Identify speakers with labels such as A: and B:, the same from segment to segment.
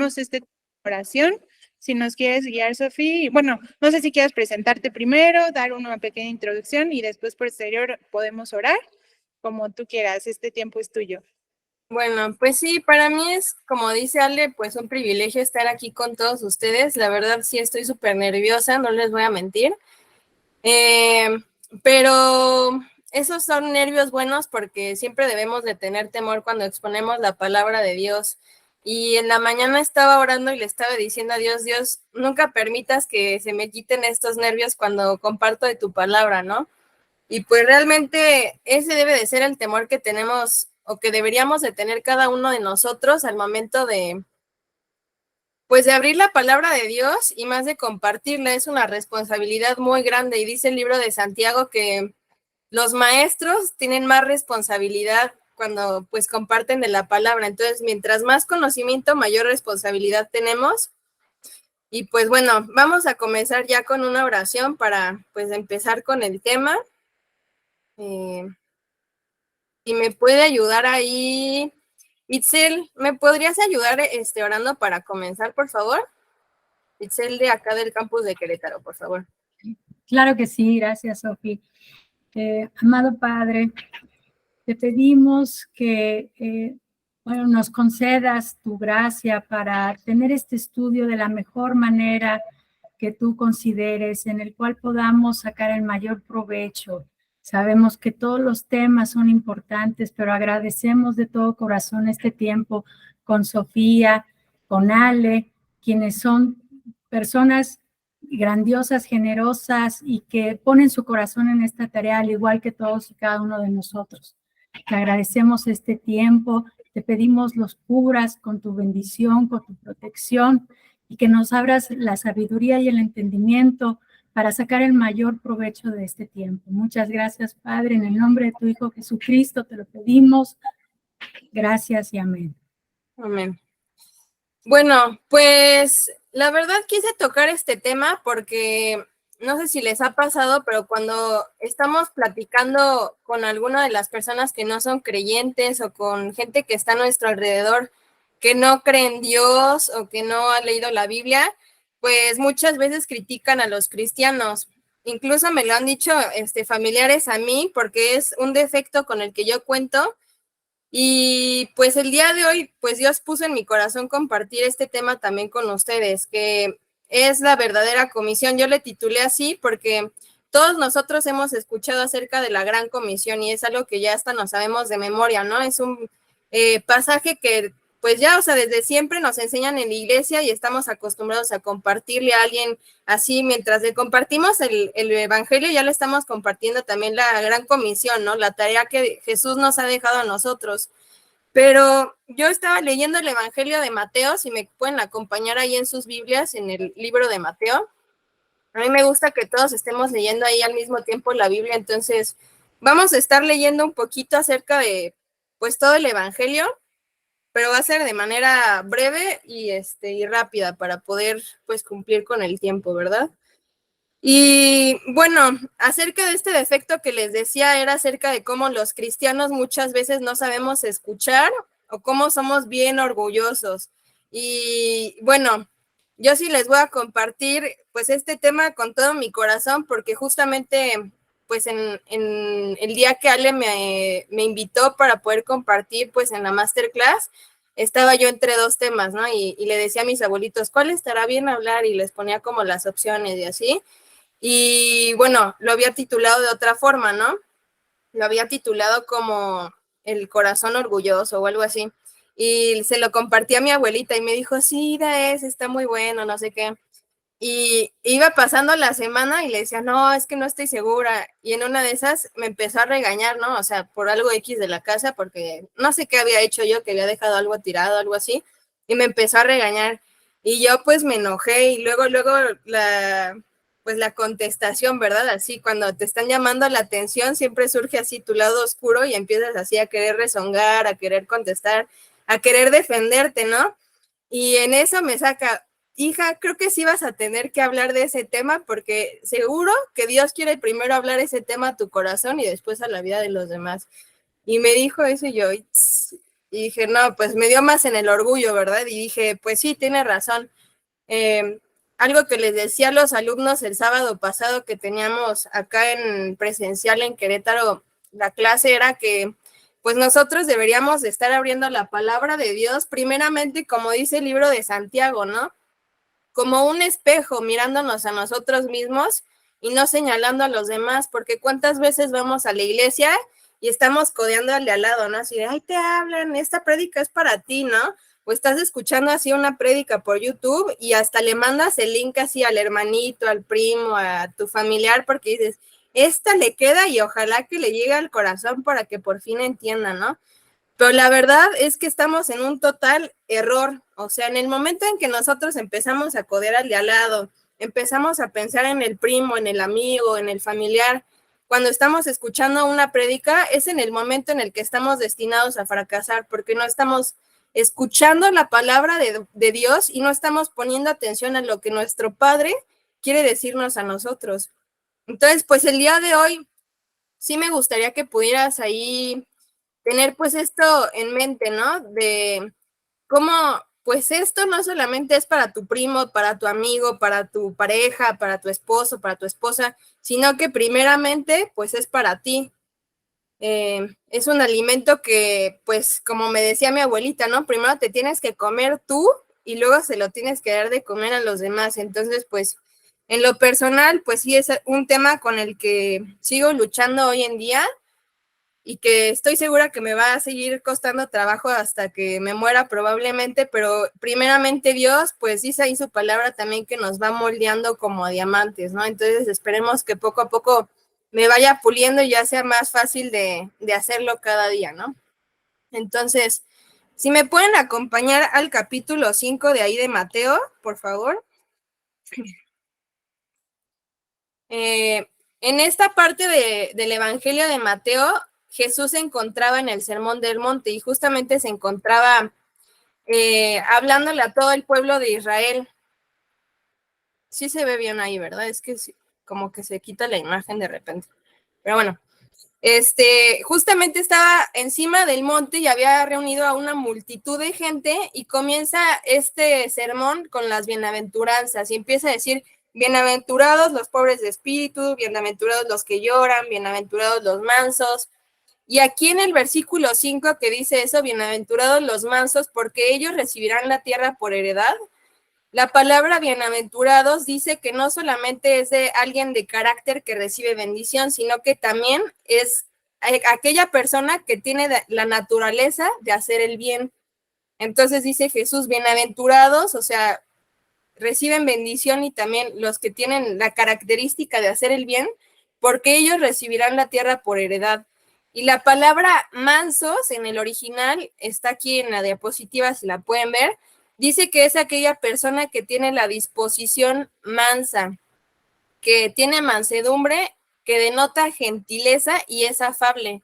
A: esta oración. Si nos quieres guiar, Sofía, bueno, no sé si quieres presentarte primero, dar una pequeña introducción y después posterior podemos orar, como tú quieras, este tiempo es tuyo.
B: Bueno, pues sí, para mí es, como dice Ale, pues un privilegio estar aquí con todos ustedes. La verdad sí estoy súper nerviosa, no les voy a mentir. Pero esos son nervios buenos porque siempre debemos de tener temor cuando exponemos la palabra de Dios. Y en la mañana estaba orando y le estaba diciendo a Dios, Dios, nunca permitas que se me quiten estos nervios cuando comparto de tu palabra, ¿no? Y pues realmente ese debe de ser el temor que tenemos o que deberíamos de tener cada uno de nosotros al momento de, pues de abrir la palabra de Dios y más de compartirla. Es una responsabilidad muy grande y dice el libro de Santiago que los maestros tienen más responsabilidad cuando pues comparten de la palabra. Entonces, mientras más conocimiento, mayor responsabilidad tenemos. Y pues bueno, vamos a comenzar ya con una oración para pues empezar con el tema. Y me puede ayudar ahí. Itzel, ¿me podrías ayudar orando para comenzar, por favor? Itzel de acá del campus de Querétaro, por favor.
C: Claro que sí, gracias, Sofía. Amado Padre, te pedimos que nos concedas tu gracia para tener este estudio de la mejor manera que tú consideres, en el cual podamos sacar el mayor provecho. Sabemos que todos los temas son importantes, pero agradecemos de todo corazón este tiempo con Sofía, con Ale, quienes son personas grandiosas, generosas y que ponen su corazón en esta tarea, al igual que todos y cada uno de nosotros. Te agradecemos este tiempo, te pedimos los cubras con tu bendición, con tu protección y que nos abras la sabiduría y el entendimiento para sacar el mayor provecho de este tiempo. Muchas gracias, Padre, en el nombre de tu Hijo Jesucristo te lo pedimos. Gracias y amén.
B: Amén. Bueno, pues la verdad quise tocar este tema porque no sé si les ha pasado, pero cuando estamos platicando con alguna de las personas que no son creyentes o con gente que está a nuestro alrededor que no cree en Dios o que no ha leído la Biblia, pues muchas veces critican a los cristianos. Incluso me lo han dicho familiares a mí porque es un defecto con el que yo cuento. Y pues el día de hoy, pues Dios puso en mi corazón compartir este tema también con ustedes, que es la verdadera comisión. Yo le titulé así porque todos nosotros hemos escuchado acerca de la gran comisión y es algo que ya hasta nos sabemos de memoria, ¿no? Es un pasaje que pues ya, o sea, desde siempre nos enseñan en la iglesia y estamos acostumbrados a compartirle a alguien así. Mientras le compartimos el evangelio, ya le estamos compartiendo también la gran comisión, ¿no? La tarea que Jesús nos ha dejado a nosotros. Pero yo estaba leyendo el evangelio de Mateo, si me pueden acompañar ahí en sus Biblias, en el libro de Mateo. A mí me gusta que todos estemos leyendo ahí al mismo tiempo la Biblia, entonces vamos a estar leyendo un poquito acerca de pues todo el evangelio, pero va a ser de manera breve y rápida para poder pues cumplir con el tiempo, ¿verdad? Y bueno, acerca de este defecto que les decía, era acerca de cómo los cristianos muchas veces no sabemos escuchar o cómo somos bien orgullosos. Y bueno, yo sí les voy a compartir pues este tema con todo mi corazón porque justamente pues en el día que Ale me invitó para poder compartir pues en la masterclass, estaba yo entre dos temas, ¿no? Y le decía a mis abuelitos, ¿cuál estará bien hablar? Y les ponía como las opciones y así. Y bueno, lo había titulado de otra forma, ¿no? Lo había titulado como El corazón orgulloso o algo así. Y se lo compartí a mi abuelita y me dijo, sí, está muy bueno, no sé qué. Y iba pasando la semana y le decía, no, es que no estoy segura. Y en una de esas me empezó a regañar, ¿no? O sea, por algo X de la casa, porque no sé qué había hecho yo, que había dejado algo tirado, algo así. Y me empezó a regañar. Y yo pues me enojé y luego la contestación, ¿verdad? Así, cuando te están llamando la atención, siempre surge así tu lado oscuro y empiezas así a querer rezongar, a querer contestar, a querer defenderte, ¿no? Y en eso me saca, hija, creo que sí vas a tener que hablar de ese tema porque seguro que Dios quiere primero hablar ese tema a tu corazón y después a la vida de los demás. Y me dijo eso y yo, Y dije, no, pues me dio más en el orgullo, ¿verdad? Y dije, pues sí, tiene razón. Algo que les decía a los alumnos el sábado pasado que teníamos acá en presencial en Querétaro, la clase era que pues nosotros deberíamos de estar abriendo la palabra de Dios primeramente, como dice el libro de Santiago, ¿no? Como un espejo mirándonos a nosotros mismos y no señalando a los demás, porque cuántas veces vamos a la iglesia y estamos codeándole al lado, ¿no? Así de, ay, te hablan, esta prédica es para ti, ¿no? O estás escuchando así una prédica por YouTube y hasta le mandas el link así al hermanito, al primo, a tu familiar, porque dices, esta le queda y ojalá que le llegue al corazón para que por fin entienda, ¿no? Pero la verdad es que estamos en un total error. O sea, en el momento en que nosotros empezamos a codear al de al lado, empezamos a pensar en el primo, en el amigo, en el familiar, cuando estamos escuchando una prédica, es en el momento en el que estamos destinados a fracasar, porque no estamos escuchando la palabra de Dios y no estamos poniendo atención a lo que nuestro Padre quiere decirnos a nosotros. Entonces, pues el día de hoy, sí me gustaría que pudieras ahí tener pues esto en mente, ¿no? De cómo, pues esto no solamente es para tu primo, para tu amigo, para tu pareja, para tu esposo, para tu esposa, sino que primeramente pues es para ti. Es un alimento que, pues, como me decía mi abuelita, ¿no? Primero te tienes que comer tú y luego se lo tienes que dar de comer a los demás. Entonces, pues, en lo personal, pues sí es un tema con el que sigo luchando hoy en día y que estoy segura que me va a seguir costando trabajo hasta que me muera probablemente, pero primeramente Dios, pues dice ahí su palabra también que nos va moldeando como diamantes, ¿no? Entonces esperemos que poco a poco me vaya puliendo y ya sea más fácil de hacerlo cada día, ¿no? Entonces, si me pueden acompañar al capítulo 5 de ahí de Mateo, por favor. En esta parte del Evangelio de Mateo, Jesús se encontraba en el Sermón del Monte y justamente se encontraba hablándole a todo el pueblo de Israel. Sí se ve bien ahí, ¿verdad? Es que sí, como que se quita la imagen de repente. Pero bueno, justamente estaba encima del monte y había reunido a una multitud de gente y comienza este sermón con las bienaventuranzas y empieza a decir, bienaventurados los pobres de espíritu, bienaventurados los que lloran, bienaventurados los mansos. Y aquí en el versículo 5 que dice eso, bienaventurados los mansos, porque ellos recibirán la tierra por heredad. La palabra bienaventurados dice que no solamente es de alguien de carácter que recibe bendición, sino que también es aquella persona que tiene la naturaleza de hacer el bien. Entonces dice Jesús, bienaventurados, o sea, reciben bendición y también los que tienen la característica de hacer el bien, porque ellos recibirán la tierra por heredad. Y la palabra mansos en el original está aquí en la diapositiva, si la pueden ver, dice que es aquella persona que tiene la disposición mansa, que tiene mansedumbre, que denota gentileza y es afable.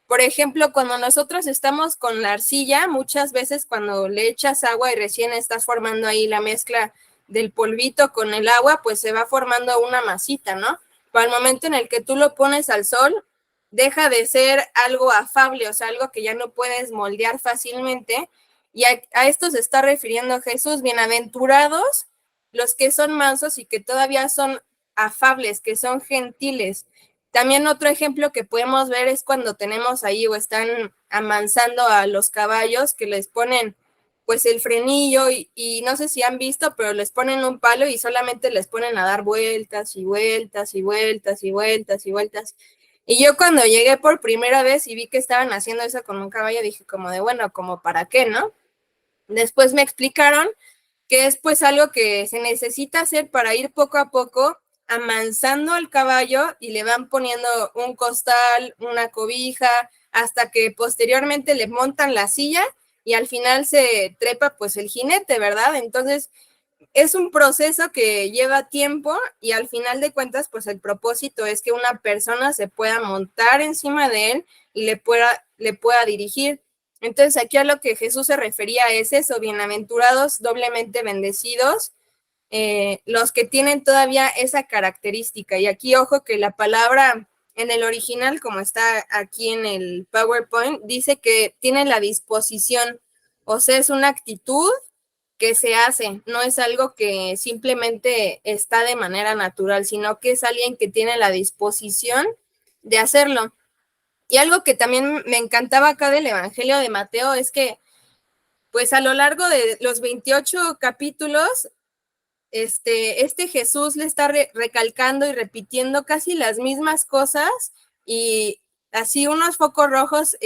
B: Por ejemplo, cuando nosotros estamos con la arcilla, muchas veces cuando le echas agua y recién estás formando ahí la mezcla del polvito con el agua, pues se va formando una masita, ¿no? Pero al momento en el que tú lo pones al sol, deja de ser algo afable, o sea, algo que ya no puedes moldear fácilmente. Y a esto se está refiriendo Jesús, bienaventurados los que son mansos y que todavía son afables, que son gentiles. También otro ejemplo que podemos ver es cuando tenemos ahí o están amansando a los caballos que les ponen pues el frenillo y no sé si han visto, pero les ponen un palo y solamente les ponen a dar vueltas y vueltas y vueltas y vueltas y vueltas. Y yo cuando llegué por primera vez y vi que estaban haciendo eso con un caballo, dije como de, bueno, como para qué, ¿no? Después me explicaron que es pues algo que se necesita hacer para ir poco a poco amansando al caballo y le van poniendo un costal, una cobija, hasta que posteriormente le montan la silla y al final se trepa pues el jinete, ¿verdad? Entonces es un proceso que lleva tiempo y al final de cuentas pues el propósito es que una persona se pueda montar encima de él y le pueda dirigir. Entonces aquí a lo que Jesús se refería es eso, bienaventurados, doblemente bendecidos, los que tienen todavía esa característica. Y aquí ojo que la palabra en el original, como está aquí en el PowerPoint, dice que tiene la disposición, o sea, es una actitud que se hace, no es algo que simplemente está de manera natural, sino que es alguien que tiene la disposición de hacerlo. Y algo que también me encantaba acá del Evangelio de Mateo es que, pues a lo largo de los 28 capítulos, este Jesús le está recalcando y repitiendo casi las mismas cosas y así unos focos rojos,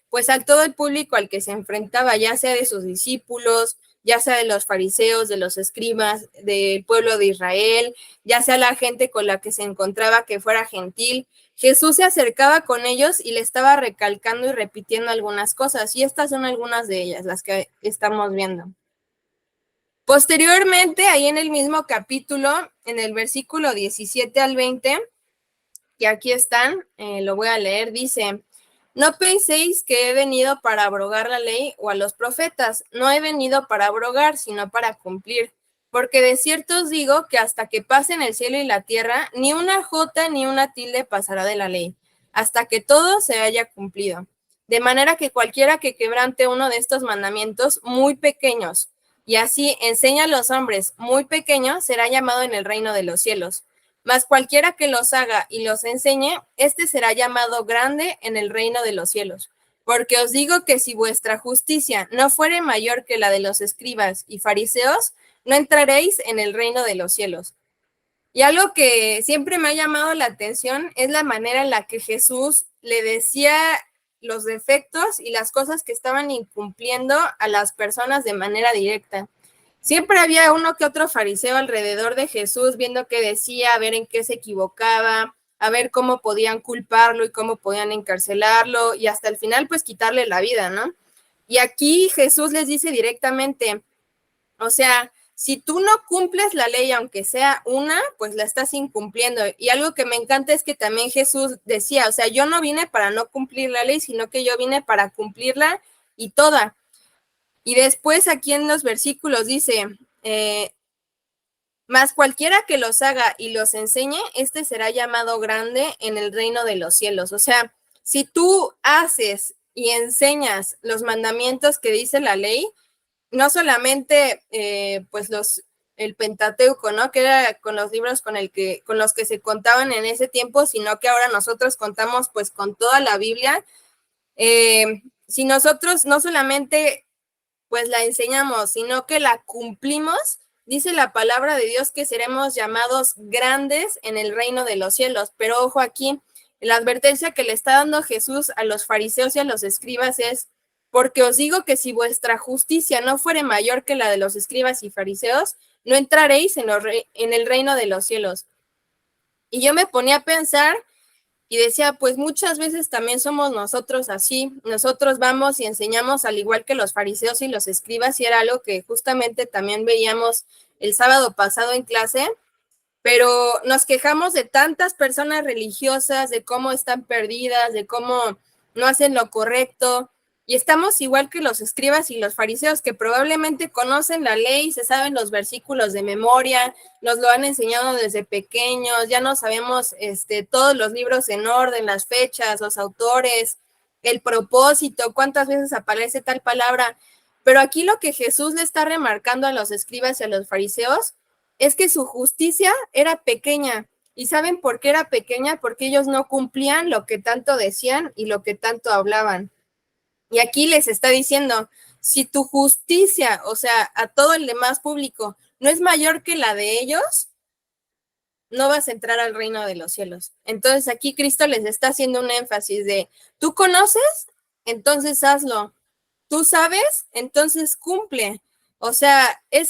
B: pues a todo el público al que se enfrentaba, ya sea de sus discípulos, ya sea de los fariseos, de los escribas, del pueblo de Israel, ya sea la gente con la que se encontraba que fuera gentil. Jesús se acercaba con ellos y le estaba recalcando y repitiendo algunas cosas, y estas son algunas de ellas, las que estamos viendo. Posteriormente, ahí en el mismo capítulo, en el versículo 17 al 20, que aquí están, lo voy a leer, dice: no penséis que he venido para abrogar la ley o a los profetas, no he venido para abrogar, sino para cumplir. Porque de cierto os digo que hasta que pasen el cielo y la tierra, ni una jota ni una tilde pasará de la ley, hasta que todo se haya cumplido. De manera que cualquiera que quebrante uno de estos mandamientos muy pequeños, y así enseña a los hombres muy pequeños, será llamado en el reino de los cielos. Mas cualquiera que los haga y los enseñe, este será llamado grande en el reino de los cielos. Porque os digo que si vuestra justicia no fuere mayor que la de los escribas y fariseos, no entraréis en el reino de los cielos. Y algo que siempre me ha llamado la atención es la manera en la que Jesús le decía los defectos y las cosas que estaban incumpliendo a las personas de manera directa. Siempre había uno que otro fariseo alrededor de Jesús viendo qué decía, a ver en qué se equivocaba, a ver cómo podían culparlo y cómo podían encarcelarlo y hasta el final pues quitarle la vida, ¿no? Y aquí Jesús les dice directamente, o sea, si tú no cumples la ley, aunque sea una, pues la estás incumpliendo. Y algo que me encanta es que también Jesús decía, o sea, yo no vine para no cumplir la ley, sino que yo vine para cumplirla y toda. Y después aquí en los versículos dice, mas cualquiera que los haga y los enseñe, este será llamado grande en el reino de los cielos. O sea, si tú haces y enseñas los mandamientos que dice la ley, no solamente pues el Pentateuco, ¿no? Que era con los libros con los que se contaban en ese tiempo, sino que ahora nosotros contamos pues con toda la Biblia. Si nosotros no solamente pues la enseñamos, sino que la cumplimos, dice la palabra de Dios que seremos llamados grandes en el reino de los cielos. Pero ojo aquí, la advertencia que le está dando Jesús a los fariseos y a los escribas es: porque os digo que si vuestra justicia no fuere mayor que la de los escribas y fariseos, no entraréis en el reino de los cielos. Y yo me ponía a pensar y decía, pues muchas veces también somos nosotros así. Nosotros vamos y enseñamos al igual que los fariseos y los escribas, y era algo que justamente también veíamos el sábado pasado en clase, pero nos quejamos de tantas personas religiosas, de cómo están perdidas, de cómo no hacen lo correcto. Y estamos igual que los escribas y los fariseos, que probablemente conocen la ley, se saben los versículos de memoria, nos lo han enseñado desde pequeños, ya no sabemos todos los libros en orden, las fechas, los autores, el propósito, cuántas veces aparece tal palabra. Pero aquí lo que Jesús le está remarcando a los escribas y a los fariseos es que su justicia era pequeña. ¿Y saben por qué era pequeña? Porque ellos no cumplían lo que tanto decían y lo que tanto hablaban. Y aquí les está diciendo, si tu justicia, o sea, a todo el demás público, no es mayor que la de ellos, no vas a entrar al reino de los cielos. Entonces aquí Cristo les está haciendo un énfasis de, ¿tú conoces? Entonces hazlo. ¿Tú sabes? Entonces cumple. O sea, es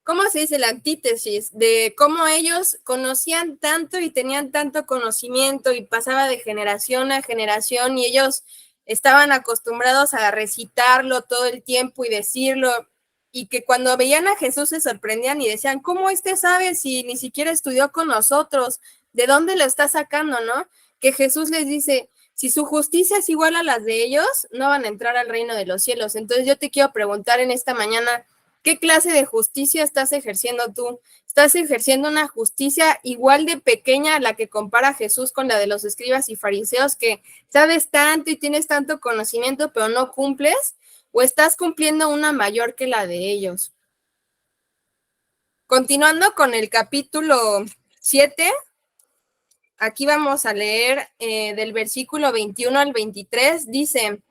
B: ¿cómo se dice? La antítesis de cómo ellos conocían tanto y tenían tanto conocimiento y pasaba de generación a generación y ellos estaban acostumbrados a recitarlo todo el tiempo y decirlo, y que cuando veían a Jesús se sorprendían y decían, ¿cómo sabe si ni siquiera estudió con nosotros? ¿De dónde lo está sacando, no? Que Jesús les dice, si su justicia es igual a las de ellos, no van a entrar al reino de los cielos. Entonces yo te quiero preguntar en esta mañana, ¿Qué clase de justicia estás ejerciendo tú? ¿Estás ejerciendo una justicia igual de pequeña a la que compara Jesús con la de los escribas y fariseos, que sabes tanto y tienes tanto conocimiento, pero no cumples? ¿O estás cumpliendo una mayor que la de ellos? Continuando con el capítulo 7, aquí vamos a leer del versículo 21 al 23, dice: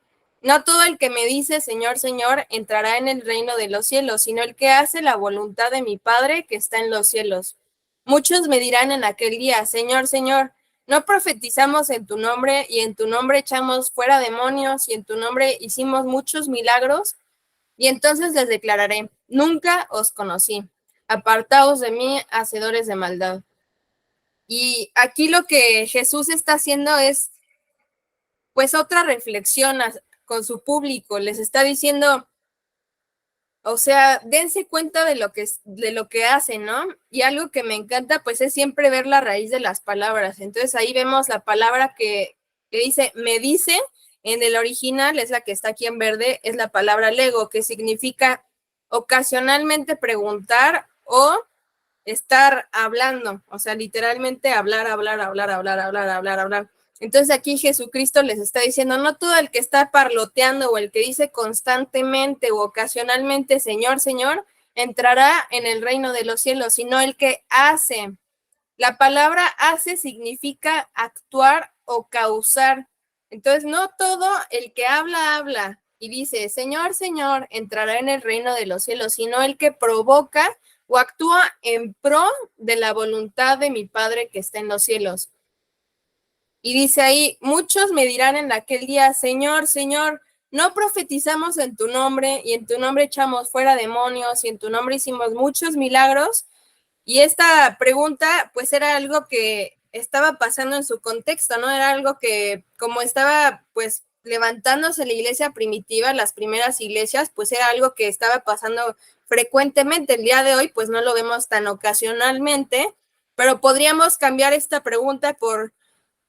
B: no todo el que me dice Señor, Señor, entrará en el reino de los cielos, sino el que hace la voluntad de mi Padre que está en los cielos. Muchos me dirán en aquel día: Señor, Señor, ¿no profetizamos en tu nombre, y en tu nombre echamos fuera demonios, y en tu nombre hicimos muchos milagros? Y entonces les declararé: nunca os conocí. Apartaos de mí, hacedores de maldad. Y aquí lo que Jesús está haciendo es, pues, otra reflexión con su público. Les está diciendo, o sea, dense cuenta de lo que hacen, ¿no? Y algo que me encanta, pues, es siempre ver la raíz de las palabras. Entonces ahí vemos la palabra que dice, me dice, en el original es la que está aquí en verde, es la palabra lego, que significa ocasionalmente preguntar o estar hablando, o sea, literalmente hablar. Entonces aquí Jesucristo les está diciendo, no todo el que está parloteando o el que dice constantemente o ocasionalmente, Señor, Señor, entrará en el reino de los cielos, sino el que hace. La palabra hace significa actuar o causar. Entonces, no todo el que habla y dice, Señor, Señor, entrará en el reino de los cielos, sino el que provoca o actúa en pro de la voluntad de mi Padre que está en los cielos. Y dice ahí, muchos me dirán en aquel día, Señor, Señor, no profetizamos en tu nombre, y en tu nombre echamos fuera demonios, y en tu nombre hicimos muchos milagros. Y esta pregunta, pues, era algo que estaba pasando en su contexto, ¿no? Era algo que, como estaba, pues, levantándose la iglesia primitiva, las primeras iglesias, pues era algo que estaba pasando frecuentemente. El día de hoy, pues, no lo vemos tan ocasionalmente, pero podríamos cambiar esta pregunta por,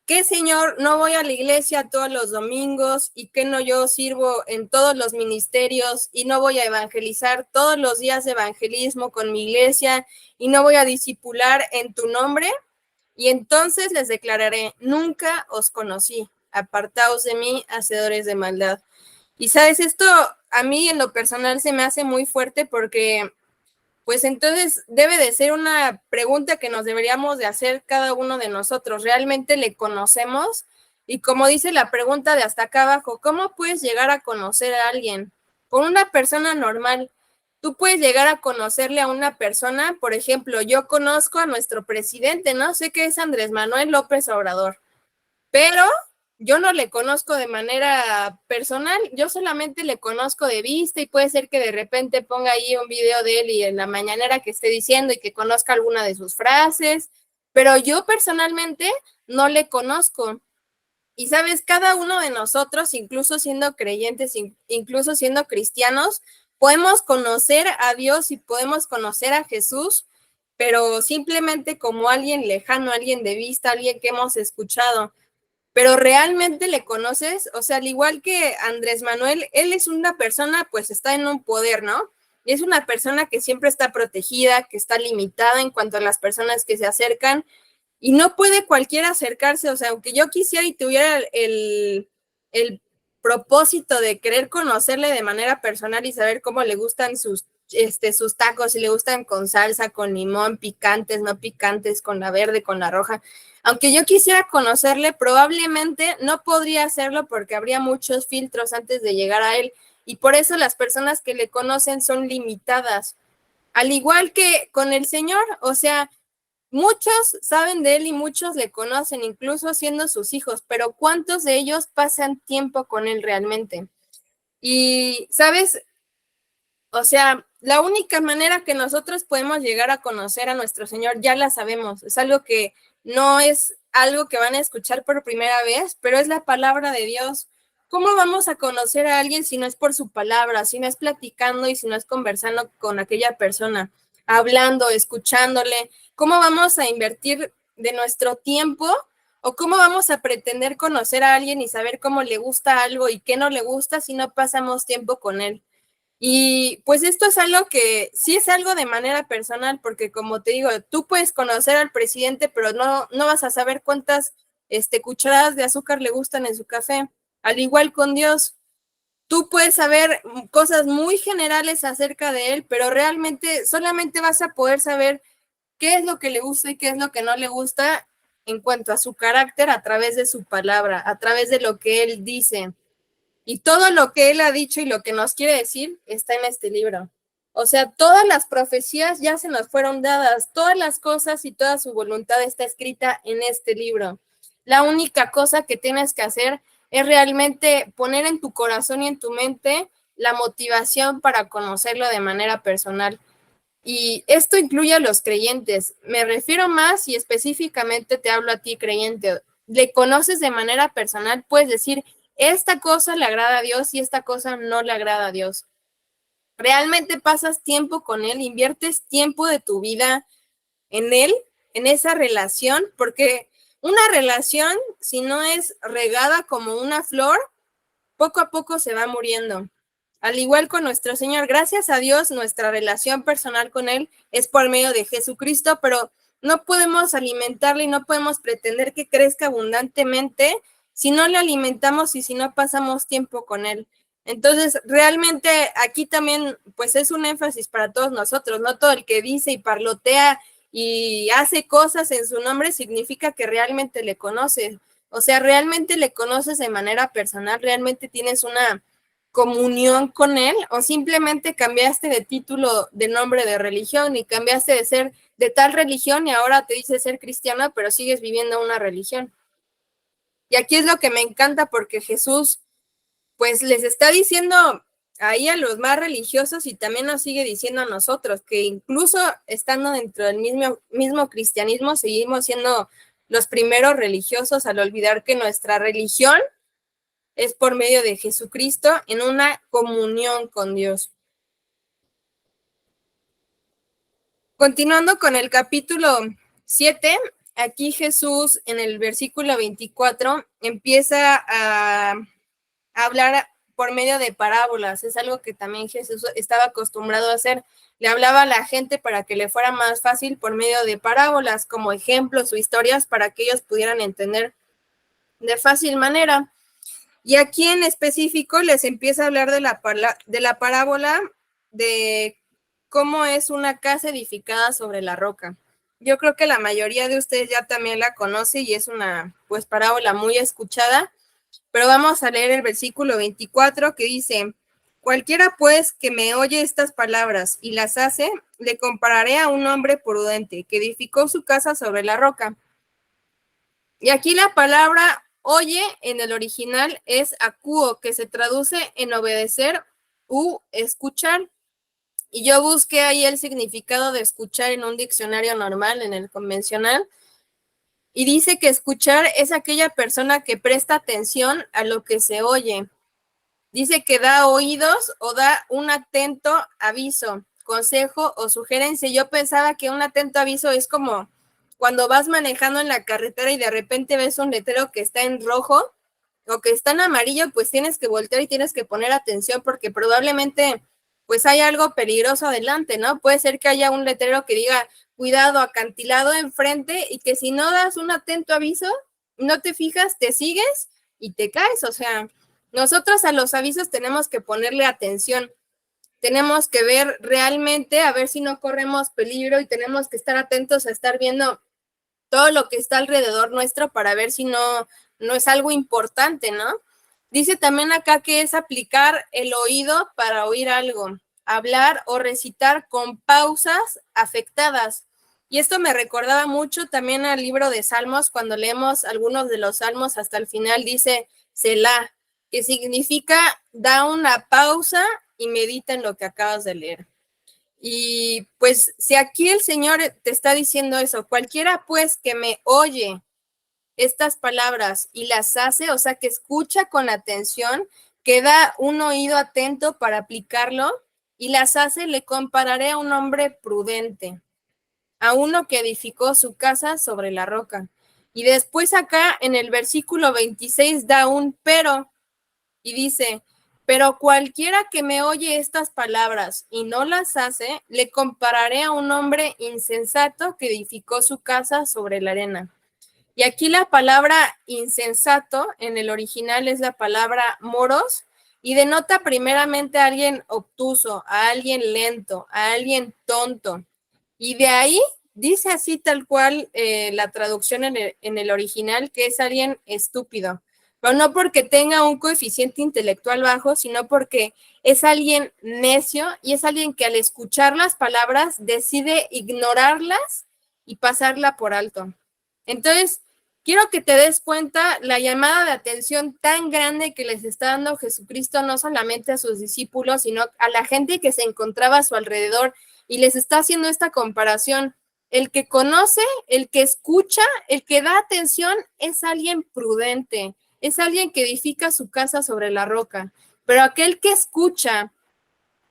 B: ¿qué, Señor, no voy a la iglesia todos los domingos, y qué no yo sirvo en todos los ministerios, y no voy a evangelizar todos los días de evangelismo con mi iglesia, y no voy a discipular en tu nombre? Y entonces les declararé, nunca os conocí, apartaos de mí, hacedores de maldad. Y sabes, esto a mí en lo personal se me hace muy fuerte, porque pues entonces debe de ser una pregunta que nos deberíamos de hacer cada uno de nosotros. ¿Realmente le conocemos? Y como dice la pregunta de hasta acá abajo, ¿cómo puedes llegar a conocer a alguien? Con una persona normal, tú puedes llegar a conocerle a una persona. Por ejemplo, yo conozco a nuestro presidente, ¿no? Sé que es Andrés Manuel López Obrador, pero yo no le conozco de manera personal, yo solamente le conozco de vista, y puede ser que de repente ponga ahí un video de él y en la mañanera que esté diciendo y que conozca alguna de sus frases, pero yo personalmente no le conozco. Y sabes, cada uno de nosotros, incluso siendo creyentes, incluso siendo cristianos, podemos conocer a Dios y podemos conocer a Jesús, pero simplemente como alguien lejano, alguien de vista, alguien que hemos escuchado. Pero realmente le conoces, o sea, al igual que Andrés Manuel, él es una persona, pues está en un poder, ¿no? Y es una persona que siempre está protegida, que está limitada en cuanto a las personas que se acercan, y no puede cualquiera acercarse. O sea, aunque yo quisiera y tuviera el propósito de querer conocerle de manera personal y saber cómo le gustan sus tacos, si le gustan con salsa, con limón, picantes, no picantes, con la verde, con la roja. Aunque yo quisiera conocerle, probablemente no podría hacerlo porque habría muchos filtros antes de llegar a él, y por eso las personas que le conocen son limitadas. Al igual que con el Señor, o sea, muchos saben de él y muchos le conocen, incluso siendo sus hijos, pero ¿cuántos de ellos pasan tiempo con él realmente? Y, ¿sabes? O sea, la única manera que nosotros podemos llegar a conocer a nuestro Señor, ya la sabemos, es algo que no es algo que van a escuchar por primera vez, pero es la palabra de Dios. ¿Cómo vamos a conocer a alguien si no es por su palabra, si no es platicando y si no es conversando con aquella persona, hablando, escuchándole? ¿Cómo vamos a invertir de nuestro tiempo, o cómo vamos a pretender conocer a alguien y saber cómo le gusta algo y qué no le gusta si no pasamos tiempo con él? Y pues esto es algo que sí es algo de manera personal, porque como te digo, tú puedes conocer al presidente, pero no vas a saber cuántas cucharadas de azúcar le gustan en su café. Al igual con Dios, tú puedes saber cosas muy generales acerca de él, pero realmente solamente vas a poder saber qué es lo que le gusta y qué es lo que no le gusta en cuanto a su carácter a través de su palabra, a través de lo que él dice. Y todo lo que él ha dicho y lo que nos quiere decir está en este libro. O sea, todas las profecías ya se nos fueron dadas, todas las cosas y toda su voluntad está escrita en este libro. La única cosa que tienes que hacer es realmente poner en tu corazón y en tu mente la motivación para conocerlo de manera personal. Y esto incluye a los creyentes. Me refiero más y específicamente te hablo a ti, creyente. Le conoces de manera personal, puedes decir, esta cosa le agrada a Dios y esta cosa no le agrada a Dios. Realmente pasas tiempo con Él, inviertes tiempo de tu vida en Él, en esa relación, porque una relación, si no es regada como una flor, poco a poco se va muriendo. Al igual con nuestro Señor, gracias a Dios, nuestra relación personal con Él es por medio de Jesucristo, pero no podemos alimentarle y no podemos pretender que crezca abundantemente si no le alimentamos y si no pasamos tiempo con Él. Entonces, realmente aquí también, pues es un énfasis para todos nosotros, no todo el que dice y parlotea y hace cosas en su nombre significa que realmente le conoce. O sea, realmente le conoces de manera personal, realmente tienes una comunión con él, o simplemente cambiaste de título de nombre de religión y cambiaste de ser de tal religión y ahora te dices ser cristiana, pero sigues viviendo una religión. Y aquí es lo que me encanta porque Jesús pues les está diciendo ahí a los más religiosos y también nos sigue diciendo a nosotros que incluso estando dentro del mismo cristianismo seguimos siendo los primeros religiosos al olvidar que nuestra religión es por medio de Jesucristo en una comunión con Dios. Continuando con el capítulo 7, aquí Jesús en el versículo 24 empieza a hablar por medio de parábolas. Es algo que también Jesús estaba acostumbrado a hacer. Le hablaba a la gente para que le fuera más fácil por medio de parábolas, como ejemplos o historias para que ellos pudieran entender de fácil manera. Y aquí en específico les empieza a hablar de la parábola de cómo es una casa edificada sobre la roca. Yo creo que la mayoría de ustedes ya también la conoce y es una pues parábola muy escuchada, pero vamos a leer el versículo 24 que dice, cualquiera pues que me oye estas palabras y las hace, le compararé a un hombre prudente que edificó su casa sobre la roca. Y aquí la palabra oye en el original es akuo, que se traduce en obedecer u escuchar. Y yo busqué ahí el significado de escuchar en un diccionario normal, en el convencional, y dice que escuchar es aquella persona que presta atención a lo que se oye. Dice que da oídos o da un atento aviso, consejo o sugerencia. Yo pensaba que un atento aviso es como cuando vas manejando en la carretera y de repente ves un letrero que está en rojo o que está en amarillo, pues tienes que voltear y tienes que poner atención porque probablemente pues hay algo peligroso adelante, ¿no? Puede ser que haya un letrero que diga cuidado, acantilado enfrente y que si no das un atento aviso, no te fijas, te sigues y te caes. O sea, nosotros a los avisos tenemos que ponerle atención. Tenemos que ver realmente a ver si no corremos peligro y tenemos que estar atentos a estar viendo todo lo que está alrededor nuestro para ver si no es algo importante, ¿no? Dice también acá que es aplicar el oído para oír algo, hablar o recitar con pausas afectadas. Y esto me recordaba mucho también al libro de Salmos, cuando leemos algunos de los salmos hasta el final dice Selah, que significa da una pausa y medita en lo que acabas de leer. Y pues si aquí el Señor te está diciendo eso, cualquiera pues que me oye estas palabras y las hace, o sea, que escucha con atención, que da un oído atento para aplicarlo y las hace, le compararé a un hombre prudente, a uno que edificó su casa sobre la roca. Y después acá en el versículo 26 da un pero y dice, Pero cualquiera que me oye estas palabras y no las hace, le compararé a un hombre insensato que edificó su casa sobre la arena. Y aquí la palabra insensato en el original es la palabra moros y denota primeramente a alguien obtuso, a alguien lento, a alguien tonto. Y de ahí dice así tal cual la traducción en el original, que es alguien estúpido. Pero no porque tenga un coeficiente intelectual bajo, sino porque es alguien necio y es alguien que al escuchar las palabras decide ignorarlas y pasarla por alto. Entonces, quiero que te des cuenta la llamada de atención tan grande que les está dando Jesucristo, no solamente a sus discípulos, sino a la gente que se encontraba a su alrededor, y les está haciendo esta comparación. El que conoce, el que escucha, el que da atención es alguien prudente, es alguien que edifica su casa sobre la roca, pero aquel que escucha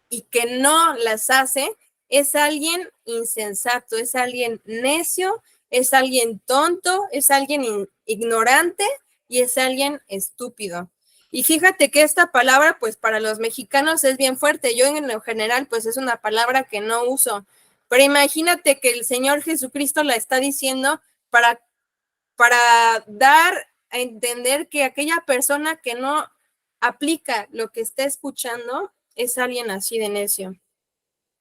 B: y que no las hace es alguien insensato, es alguien necio, es alguien tonto, es alguien ignorante y es alguien estúpido. Y fíjate que esta palabra, pues para los mexicanos es bien fuerte. Yo en lo general, pues es una palabra que no uso. Pero imagínate que el Señor Jesucristo la está diciendo para dar a entender que aquella persona que no aplica lo que está escuchando es alguien así de necio.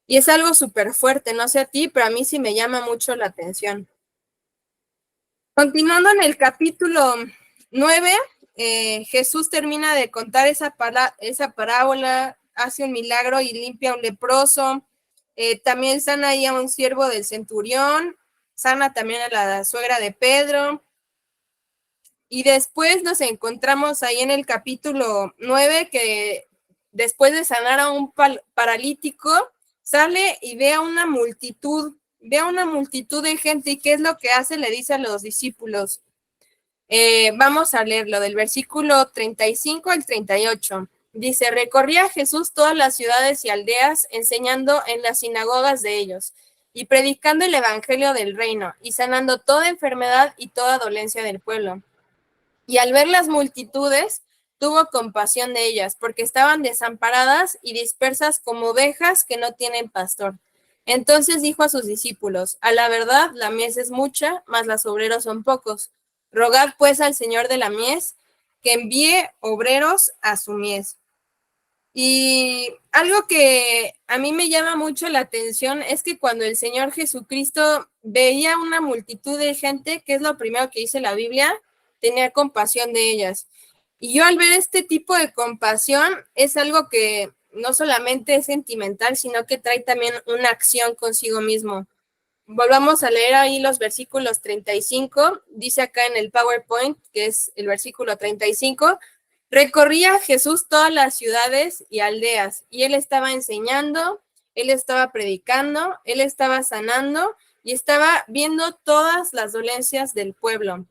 B: Y es algo súper fuerte, no sé a ti, pero a mí sí me llama mucho la atención. Continuando en el capítulo 9, Jesús termina de contar esa parábola, hace un milagro y limpia a un leproso, también sana ahí a un siervo del centurión, sana también a la suegra de Pedro, y después nos encontramos ahí en el capítulo 9 que después de sanar a un paralítico, sale y ve a una multitud de gente. ¿Y qué es lo que hace? Le dice a los discípulos. Vamos a leerlo del versículo 35 al 38. Dice, recorría Jesús todas las ciudades y aldeas, enseñando en las sinagogas de ellos, y predicando el evangelio del reino, y sanando toda enfermedad y toda dolencia del pueblo. Y al ver las multitudes, tuvo compasión de ellas, porque estaban desamparadas y dispersas como ovejas que no tienen pastor. Entonces dijo a sus discípulos, a la verdad, la mies es mucha, mas los obreros son pocos. Rogad pues al Señor de la mies que envíe obreros a su mies. Y algo que a mí me llama mucho la atención es que cuando el Señor Jesucristo veía una multitud de gente, que es lo primero que dice la Biblia, tenía compasión de ellas. Y yo al ver este tipo de compasión es algo que no solamente es sentimental, sino que trae también una acción consigo mismo. Volvamos a leer ahí los versículos 35, dice acá en el PowerPoint, que es el versículo 35, recorría Jesús todas las ciudades y aldeas, y él estaba enseñando, él estaba predicando, él estaba sanando, y estaba viendo todas las dolencias del pueblo.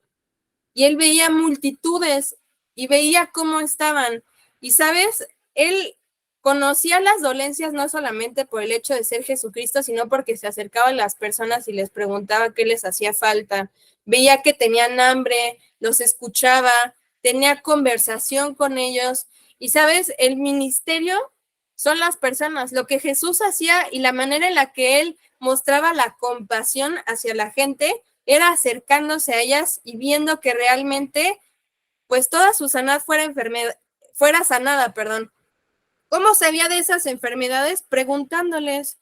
B: Y él veía multitudes y veía cómo estaban. Y sabes, él conocía las dolencias no solamente por el hecho de ser Jesucristo, sino porque se acercaba a las personas y les preguntaba qué les hacía falta. Veía que tenían hambre, los escuchaba, tenía conversación con ellos. Y sabes, el ministerio son las personas. Lo que Jesús hacía y la manera en la que él mostraba la compasión hacia la gente era acercándose a ellas y viendo que realmente, pues toda su sanidad fuera sanada, perdón. ¿Cómo sabía de esas enfermedades? Preguntándoles,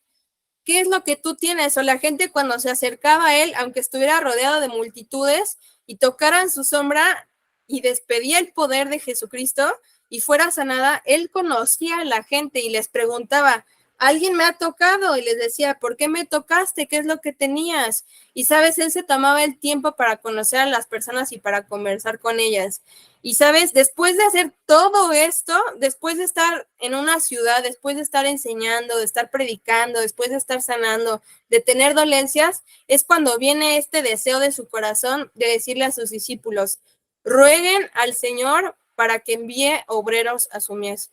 B: ¿qué es lo que tú tienes? O la gente cuando se acercaba a él, aunque estuviera rodeado de multitudes y tocaran su sombra y despedía el poder de Jesucristo y fuera sanada, él conocía a la gente y les preguntaba, alguien me ha tocado, y les decía, ¿por qué me tocaste? ¿Qué es lo que tenías? Y sabes, él se tomaba el tiempo para conocer a las personas y para conversar con ellas. Y sabes, después de hacer todo esto, después de estar en una ciudad, después de estar enseñando, de estar predicando, después de estar sanando, de tener dolencias, es cuando viene este deseo de su corazón de decirle a sus discípulos, rueguen al Señor para que envíe obreros a su mies.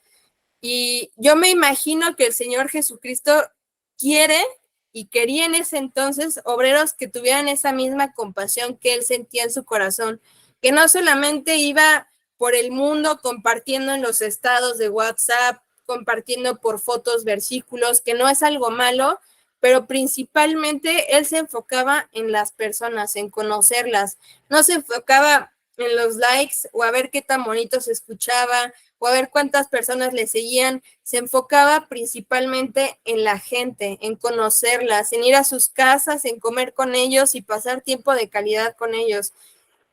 B: Y yo me imagino que el Señor Jesucristo quiere y quería en ese entonces obreros que tuvieran esa misma compasión que él sentía en su corazón, que no solamente iba por el mundo compartiendo en los estados de WhatsApp, compartiendo por fotos versículos, que no es algo malo, pero principalmente él se enfocaba en las personas, en conocerlas. No se enfocaba en los likes o a ver qué tan bonito se escuchaba o a ver cuántas personas le seguían. Se enfocaba principalmente en la gente, en conocerlas, en ir a sus casas, en comer con ellos y pasar tiempo de calidad con ellos.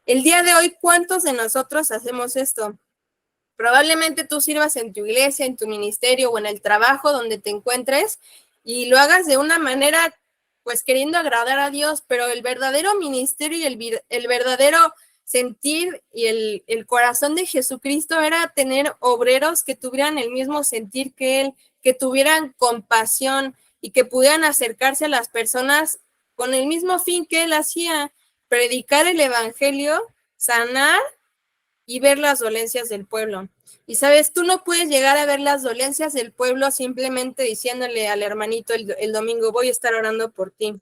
B: El día de hoy, ¿cuántos de nosotros hacemos esto? Probablemente tú sirvas en tu iglesia, en tu ministerio o en el trabajo donde te encuentres y lo hagas de una manera, pues queriendo agradar a Dios, pero el verdadero ministerio y el verdadero sentir y el corazón de Jesucristo era tener obreros que tuvieran el mismo sentir que Él, que tuvieran compasión y que pudieran acercarse a las personas con el mismo fin que Él hacía, predicar el evangelio, sanar y ver las dolencias del pueblo. Y sabes, tú no puedes llegar a ver las dolencias del pueblo simplemente diciéndole al hermanito el domingo, voy a estar orando por ti,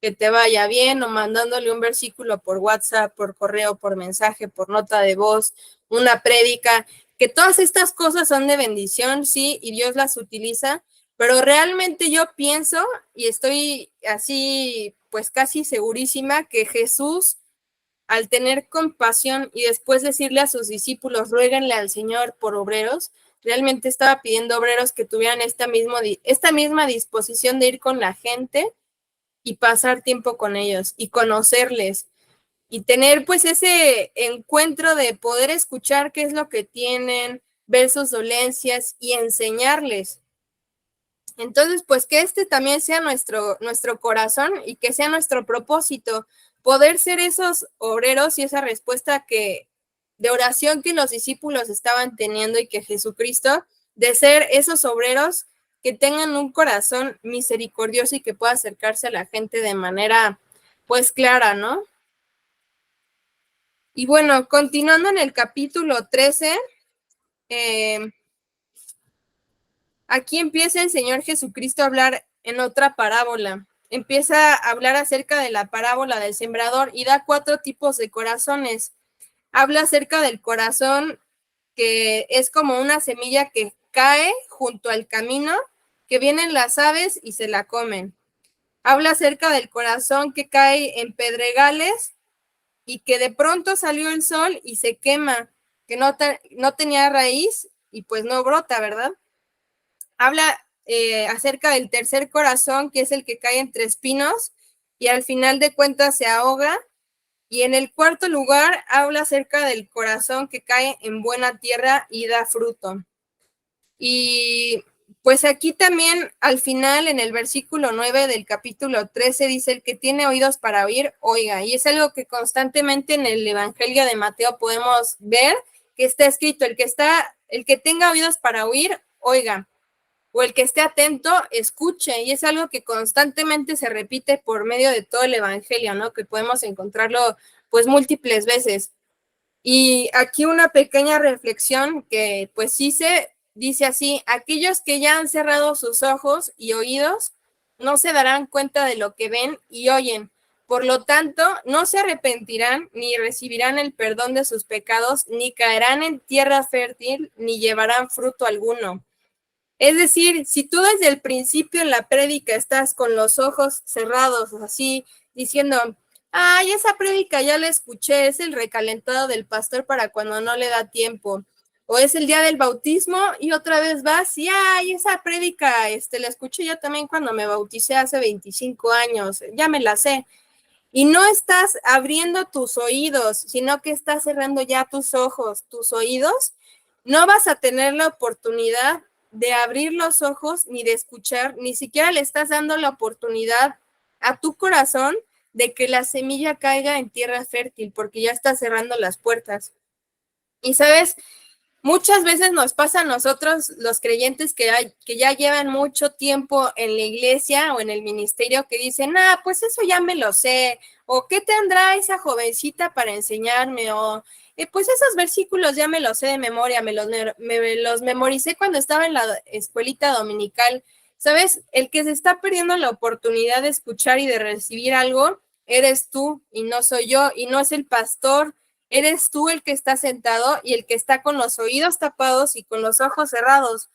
B: que te vaya bien, o mandándole un versículo por WhatsApp, por correo, por mensaje, por nota de voz, una prédica, que todas estas cosas son de bendición, sí, y Dios las utiliza, pero realmente yo pienso y estoy así, pues casi segurísima que Jesús, al tener compasión y después decirle a sus discípulos, ruéguenle al Señor por obreros, realmente estaba pidiendo obreros que tuvieran esta misma disposición de ir con la gente y pasar tiempo con ellos y conocerles y tener pues ese encuentro de poder escuchar qué es lo que tienen, ver sus dolencias y enseñarles. Entonces, pues que este también sea nuestro corazón y que sea nuestro propósito, poder ser esos obreros y esa respuesta de oración que los discípulos estaban teniendo y que Jesucristo, de ser esos obreros que tengan un corazón misericordioso y que pueda acercarse a la gente de manera pues clara, ¿no? Y bueno, continuando en el capítulo 13, aquí empieza el Señor Jesucristo a hablar en otra parábola. Empieza a hablar acerca de la parábola del sembrador y da 4 tipos de corazones. Habla acerca del corazón que es como una semilla que cae junto al camino, que vienen las aves y se la comen. Habla acerca del corazón que cae en pedregales y que de pronto salió el sol y se quema, que no tenía raíz y pues no brota, ¿verdad? Habla acerca del tercer corazón, que es el que cae entre espinos y al final de cuentas se ahoga. Y en el cuarto lugar habla acerca del corazón que cae en buena tierra y da fruto. Y pues aquí también al final en el versículo 9 del capítulo 13 dice, el que tiene oídos para oír, oiga. Y es algo que constantemente en el Evangelio de Mateo podemos ver que está escrito, el que tenga oídos para oír, oiga. O el que esté atento, escuche. Y es algo que constantemente se repite por medio de todo el Evangelio, ¿no? Que podemos encontrarlo pues múltiples veces. Y aquí una pequeña reflexión que pues sí se dice así, aquellos que ya han cerrado sus ojos y oídos no se darán cuenta de lo que ven y oyen. Por lo tanto, no se arrepentirán ni recibirán el perdón de sus pecados, ni caerán en tierra fértil, ni llevarán fruto alguno. Es decir, si tú desde el principio en la prédica estás con los ojos cerrados, así, diciendo, ay, esa prédica ya la escuché, es el recalentado del pastor para cuando no le da tiempo, o es el día del bautismo y otra vez vas y, ay, esa prédica, la escuché yo también cuando me bauticé hace 25 años, ya me la sé. Y no estás abriendo tus oídos, sino que estás cerrando ya tus ojos, tus oídos, no vas a tener la oportunidad de abrir los ojos ni de escuchar, ni siquiera le estás dando la oportunidad a tu corazón de que la semilla caiga en tierra fértil, porque ya estás cerrando las puertas. Y sabes, muchas veces nos pasa a nosotros, los creyentes que ya llevan mucho tiempo en la iglesia o en el ministerio, que dicen, pues eso ya me lo sé, o ¿qué tendrá esa jovencita para enseñarme? O pues esos versículos ya me los sé de memoria, me los memoricé cuando estaba en la escuelita dominical. ¿Sabes? El que se está perdiendo la oportunidad de escuchar y de recibir algo, eres tú y no soy yo, y no es el pastor, eres tú el que está sentado y el que está con los oídos tapados y con los ojos cerrados.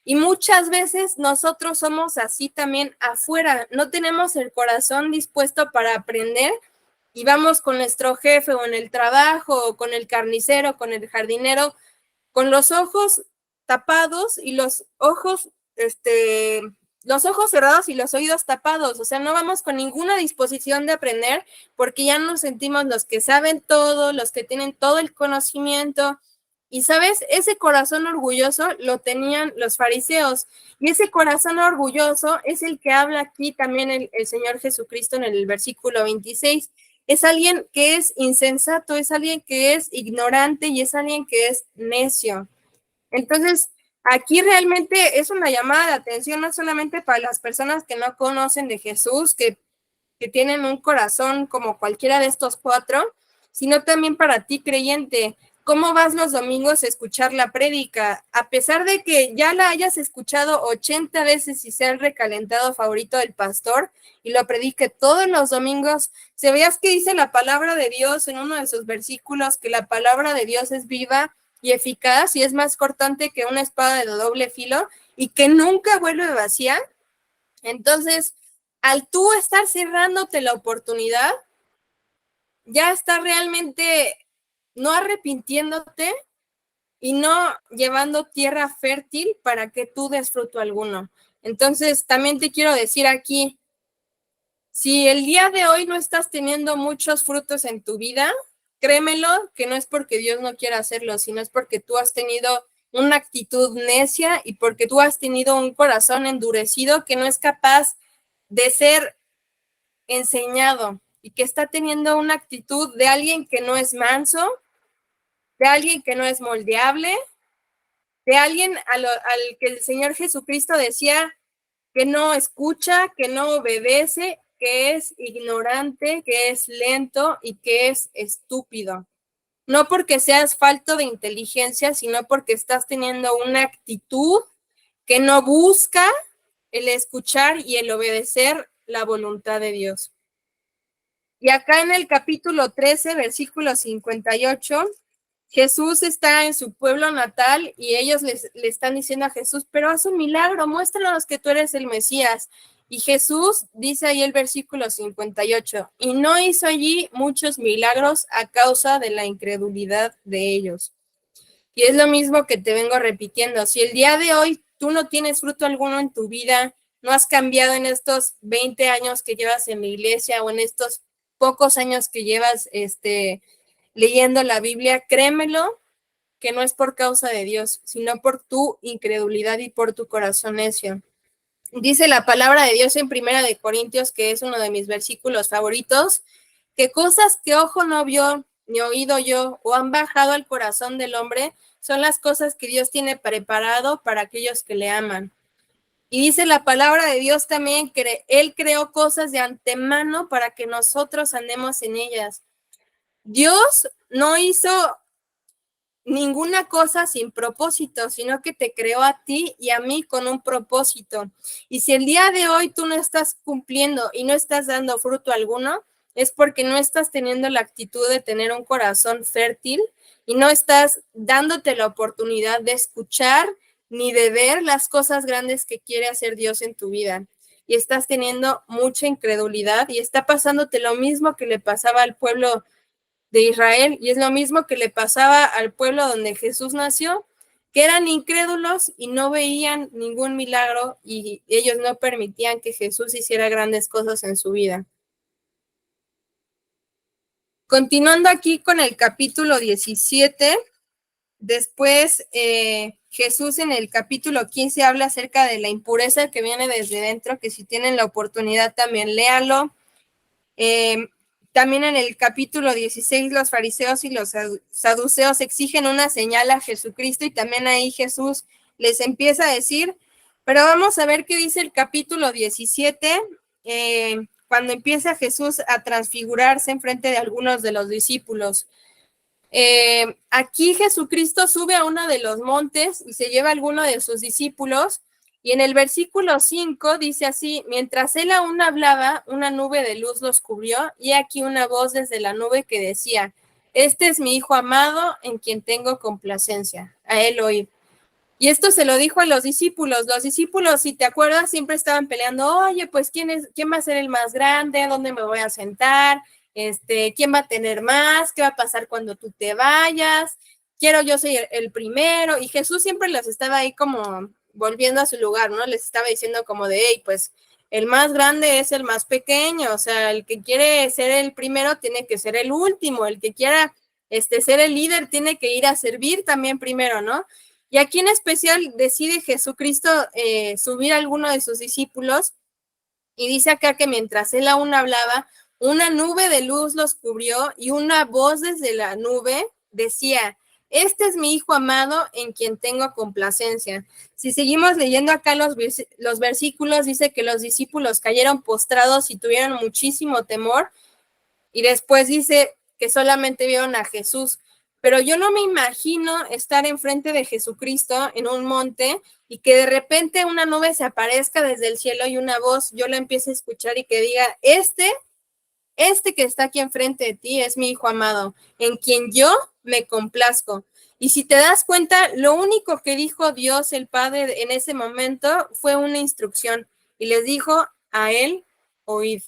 B: Y muchas veces nosotros somos así también afuera, no tenemos el corazón dispuesto para aprender y vamos con nuestro jefe o en el trabajo o con el carnicero, con el jardinero, con los ojos tapados y los ojos cerrados y los oídos tapados, o sea, no vamos con ninguna disposición de aprender porque ya nos sentimos los que saben todo, los que tienen todo el conocimiento. Y sabes, ese corazón orgulloso lo tenían los fariseos, y ese corazón orgulloso es el que habla aquí también el Señor Jesucristo en el versículo 26. Es alguien que es insensato, es alguien que es ignorante y es alguien que es necio. Entonces, aquí realmente es una llamada de atención, no solamente para las personas que no conocen de Jesús, que tienen un corazón como cualquiera de estos cuatro, sino también para ti, creyente. ¿Cómo vas los domingos a escuchar la prédica? A pesar de que ya la hayas escuchado 80 veces y sea el recalentado favorito del pastor y lo predique todos los domingos, ¿se veas que dice la palabra de Dios en uno de sus versículos que la palabra de Dios es viva y eficaz y es más cortante que una espada de doble filo y que nunca vuelve vacía? Entonces, al tú estar cerrándote la oportunidad, ya está realmente no arrepintiéndote y no llevando tierra fértil para que tú des fruto alguno. Entonces, también te quiero decir aquí, si el día de hoy no estás teniendo muchos frutos en tu vida, créemelo que no es porque Dios no quiera hacerlo, sino es porque tú has tenido una actitud necia y porque tú has tenido un corazón endurecido que no es capaz de ser enseñado y que está teniendo una actitud de alguien que no es manso, de alguien que no es moldeable, de alguien al que el Señor Jesucristo decía que no escucha, que no obedece, que es ignorante, que es lento y que es estúpido. No porque seas falto de inteligencia, sino porque estás teniendo una actitud que no busca el escuchar y el obedecer la voluntad de Dios. Y acá en el capítulo 13, versículo 58, Jesús está en su pueblo natal y ellos le están diciendo a Jesús, pero haz un milagro, muéstranos que tú eres el Mesías. Y Jesús dice ahí el versículo 58, y no hizo allí muchos milagros a causa de la incredulidad de ellos. Y es lo mismo que te vengo repitiendo, si el día de hoy tú no tienes fruto alguno en tu vida, no has cambiado en estos 20 años que llevas en la iglesia o en estos pocos años que llevas leyendo la Biblia, créemelo que no es por causa de Dios, sino por tu incredulidad y por tu corazón necio. Dice la palabra de Dios en Primera de Corintios, que es uno de mis versículos favoritos, que cosas que ojo no vio, ni oído yo, o han bajado al corazón del hombre, son las cosas que Dios tiene preparado para aquellos que le aman. Y dice la palabra de Dios también que Él creó cosas de antemano para que nosotros andemos en ellas. Dios no hizo ninguna cosa sin propósito, sino que te creó a ti y a mí con un propósito. Y si el día de hoy tú no estás cumpliendo y no estás dando fruto alguno, es porque no estás teniendo la actitud de tener un corazón fértil y no estás dándote la oportunidad de escuchar ni de ver las cosas grandes que quiere hacer Dios en tu vida. Y estás teniendo mucha incredulidad y está pasándote lo mismo que le pasaba al pueblo de Israel, y es lo mismo que le pasaba al pueblo donde Jesús nació, que eran incrédulos y no veían ningún milagro y ellos no permitían que Jesús hiciera grandes cosas en su vida. Continuando aquí con el capítulo 17, después Jesús en el capítulo 15 habla acerca de la impureza que viene desde dentro, que si tienen la oportunidad también léanlo. También en el capítulo 16 los fariseos y los saduceos exigen una señal a Jesucristo y también ahí Jesús les empieza a decir, pero vamos a ver qué dice el capítulo 17, cuando empieza Jesús a transfigurarse en frente de algunos de los discípulos. Aquí Jesucristo sube a uno de los montes y se lleva a alguno de sus discípulos. Y en el versículo 5 dice así, mientras él aún hablaba, una nube de luz los cubrió, y aquí una voz desde la nube que decía, este es mi hijo amado en quien tengo complacencia, a él oíd. Y esto se lo dijo a los discípulos. Los discípulos, si te acuerdas, siempre estaban peleando, oye, pues ¿quién va a ser el más grande? ¿Dónde me voy a sentar? ¿Quién va a tener más? ¿Qué va a pasar cuando tú te vayas? Quiero yo ser el primero. Y Jesús siempre los estaba ahí como volviendo a su lugar, ¿no? Les estaba diciendo como de, hey, pues el más grande es el más pequeño. O sea, el que quiere ser el primero tiene que ser el último. El que quiera ser el líder tiene que ir a servir también primero, ¿no? Y aquí en especial decide Jesucristo subir a alguno de sus discípulos y dice acá que mientras él aún hablaba, una nube de luz los cubrió y una voz desde la nube decía, este es mi hijo amado en quien tengo complacencia. Si seguimos leyendo acá los versículos, dice que los discípulos cayeron postrados y tuvieron muchísimo temor y después dice que solamente vieron a Jesús. Pero yo no me imagino estar enfrente de Jesucristo en un monte y que de repente una nube se aparezca desde el cielo y una voz, yo la empiece a escuchar y que diga, este que está aquí enfrente de ti es mi hijo amado, en quien yo me complazco. Y si te das cuenta, lo único que dijo Dios el Padre en ese momento fue una instrucción y les dijo, a él oíd,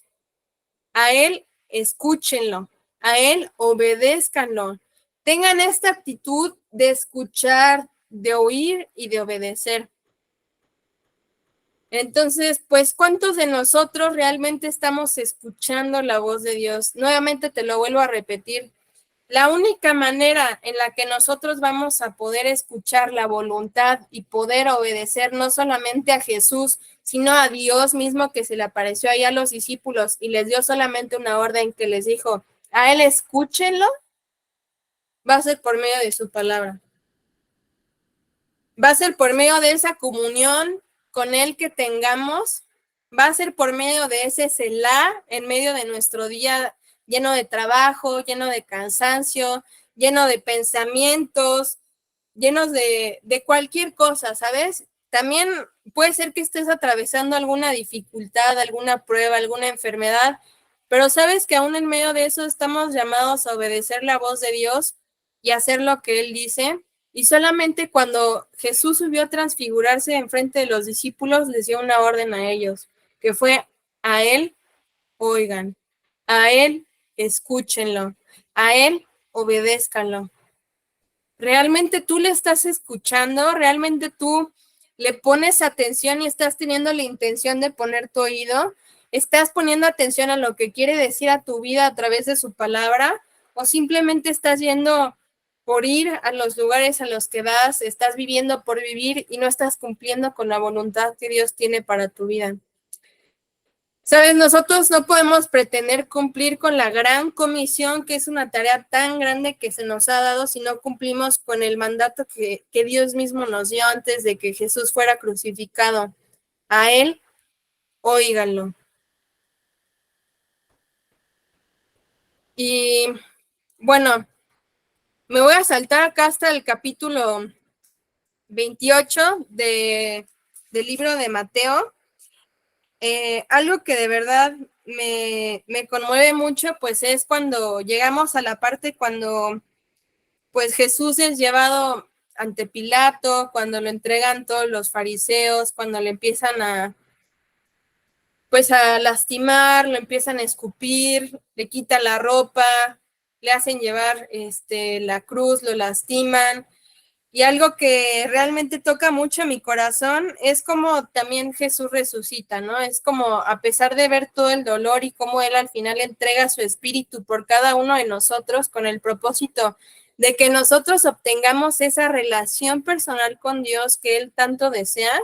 B: a él escúchenlo, a él obedézcanlo. Tengan esta actitud de escuchar, de oír y de obedecer. Entonces, pues, ¿cuántos de nosotros realmente estamos escuchando la voz de Dios? Nuevamente te lo vuelvo a repetir. La única manera en la que nosotros vamos a poder escuchar la voluntad y poder obedecer no solamente a Jesús, sino a Dios mismo que se le apareció ahí a los discípulos y les dio solamente una orden que les dijo, a él escúchenlo, va a ser por medio de su palabra. Va a ser por medio de esa comunión con él que tengamos, va a ser por medio de ese Selah en medio de nuestro día lleno de trabajo, lleno de cansancio, lleno de pensamientos, llenos de cualquier cosa, ¿sabes? También puede ser que estés atravesando alguna dificultad, alguna prueba, alguna enfermedad, pero sabes que aún en medio de eso estamos llamados a obedecer la voz de Dios y hacer lo que Él dice. Y solamente cuando Jesús subió a transfigurarse en frente de los discípulos, les dio una orden a ellos, que fue a Él oigan, a Él escúchenlo, a Él obedézcanlo. ¿Realmente tú le estás escuchando? ¿Realmente tú le pones atención y estás teniendo la intención de poner tu oído? ¿Estás poniendo atención a lo que quiere decir a tu vida a través de su palabra? ¿O simplemente estás yendo por ir a los lugares a los que vas, estás viviendo por vivir y no estás cumpliendo con la voluntad que Dios tiene para tu vida? Sabes, nosotros no podemos pretender cumplir con la gran comisión, que es una tarea tan grande que se nos ha dado, si no cumplimos con el mandato que Dios mismo nos dio antes de que Jesús fuera crucificado. A Él, óiganlo. Y bueno, me voy a saltar acá hasta el capítulo 28 del libro de Mateo. Algo que de verdad me conmueve mucho, pues es cuando llegamos a la parte cuando pues Jesús es llevado ante Pilato, cuando lo entregan todos los fariseos, cuando le empiezan a lastimar, lo empiezan a escupir, le quitan la ropa, le hacen llevar la cruz, lo lastiman. Y algo que realmente toca mucho mi corazón es como también Jesús resucita, ¿no? Es como a pesar de ver todo el dolor y cómo Él al final entrega su espíritu por cada uno de nosotros con el propósito de que nosotros obtengamos esa relación personal con Dios que Él tanto desea,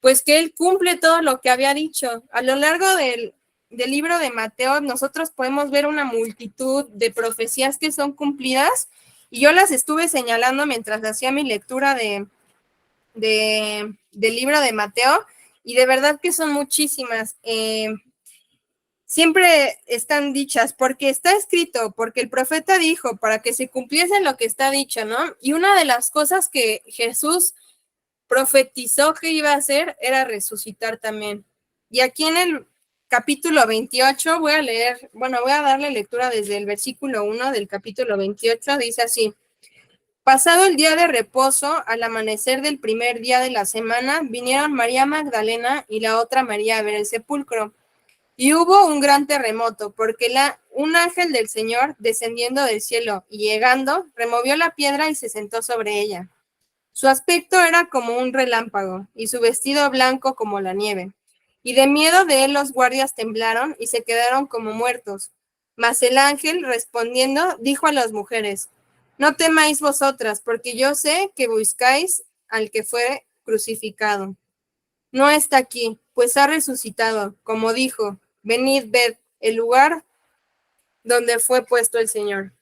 B: pues que Él cumple todo lo que había dicho. A lo largo del libro de Mateo, nosotros podemos ver una multitud de profecías que son cumplidas, y yo las estuve señalando mientras hacía mi lectura del libro de Mateo, y de verdad que son muchísimas. Siempre están dichas, porque está escrito, porque el profeta dijo, para que se cumpliese lo que está dicho, ¿no? Y una de las cosas que Jesús profetizó que iba a hacer era resucitar también. Y aquí en capítulo 28, voy a darle lectura desde el versículo 1 del capítulo 28, dice así: pasado el día de reposo, al amanecer del primer día de la semana, vinieron María Magdalena y la otra María a ver el sepulcro. Y hubo un gran terremoto, porque un ángel del Señor, descendiendo del cielo y llegando, removió la piedra y se sentó sobre ella. Su aspecto era como un relámpago, y su vestido blanco como la nieve. Y de miedo de él los guardias temblaron y se quedaron como muertos. Mas el ángel, respondiendo, dijo a las mujeres: no temáis vosotras, porque yo sé que buscáis al que fue crucificado. No está aquí, pues ha resucitado, como dijo. Venid, ved el lugar donde fue puesto el Señor.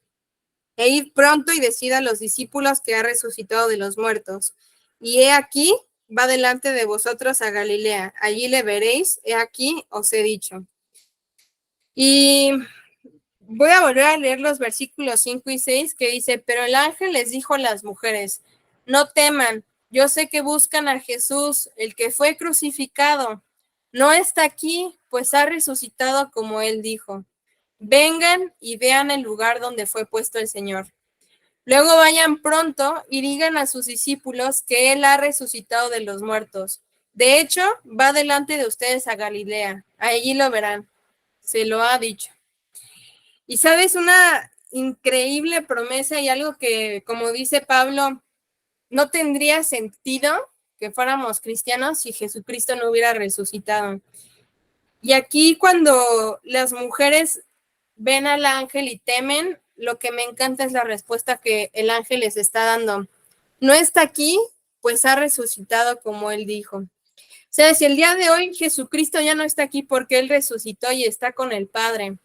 B: E id pronto y decid a los discípulos que ha resucitado de los muertos. Y he aquí, va delante de vosotros a Galilea. Allí le veréis, he aquí, os he dicho. Y voy a volver a leer los versículos 5 y 6 que dice: pero el ángel les dijo a las mujeres: no teman, yo sé que buscan a Jesús, el que fue crucificado. No está aquí, pues ha resucitado como él dijo. Vengan y vean el lugar donde fue puesto el Señor. Luego vayan pronto y digan a sus discípulos que él ha resucitado de los muertos. De hecho, va delante de ustedes a Galilea. Allí lo verán. Se lo ha dicho. Y sabes, una increíble promesa y algo que, como dice Pablo, no tendría sentido que fuéramos cristianos si Jesucristo no hubiera resucitado. Y aquí cuando las mujeres ven al ángel y temen, lo que me encanta es la respuesta que el ángel les está dando. No está aquí, pues ha resucitado como él dijo. O sea, si el día de hoy Jesucristo ya no está aquí porque él resucitó y está con el Padre,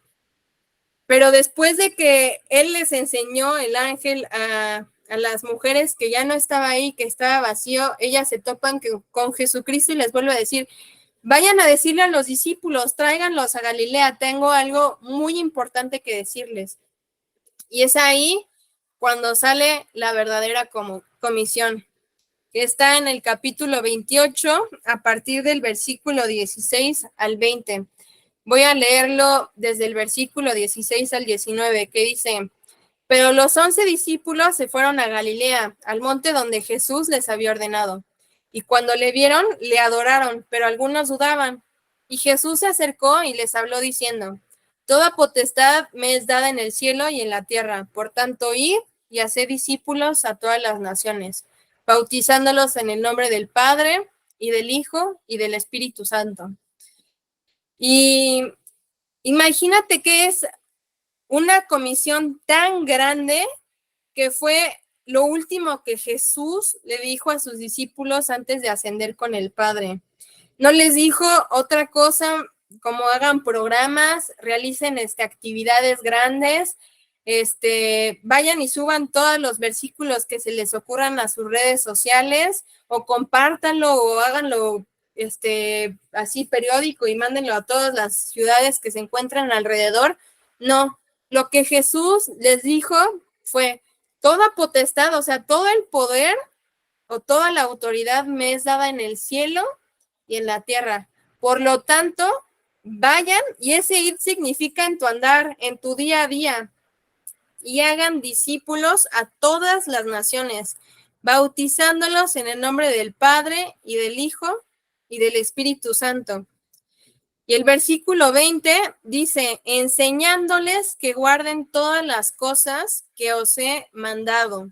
B: pero después de que él les enseñó, el ángel, a las mujeres que ya no estaba ahí, que estaba vacío, ellas se topan con Jesucristo y les vuelve a decir: vayan a decirle a los discípulos, tráiganlos a Galilea, tengo algo muy importante que decirles. Y es ahí cuando sale la verdadera comisión, que está en el capítulo 28, a partir del versículo 16 al 20. Voy a leerlo desde el versículo 16 al 19, que dice: pero los 11 discípulos se fueron a Galilea, al monte donde Jesús les había ordenado. Y cuando le vieron, le adoraron, pero algunos dudaban. Y Jesús se acercó y les habló diciendo: toda potestad me es dada en el cielo y en la tierra. Por tanto, id y haced discípulos a todas las naciones, bautizándolos en el nombre del Padre y del Hijo y del Espíritu Santo. Y imagínate que es una comisión tan grande que fue lo último que Jesús le dijo a sus discípulos antes de ascender con el Padre. No les dijo otra cosa como hagan programas, realicen actividades grandes, vayan y suban todos los versículos que se les ocurran a sus redes sociales, o compártanlo o háganlo así periódico y mándenlo a todas las ciudades que se encuentran alrededor. No, lo que Jesús les dijo fue: toda potestad, o sea, todo el poder o toda la autoridad me es dada en el cielo y en la tierra. Por lo tanto, vayan, y ese ir significa en tu andar, en tu día a día, y hagan discípulos a todas las naciones, bautizándolos en el nombre del Padre y del Hijo y del Espíritu Santo. Y el versículo 20 dice: enseñándoles que guarden todas las cosas que os he mandado.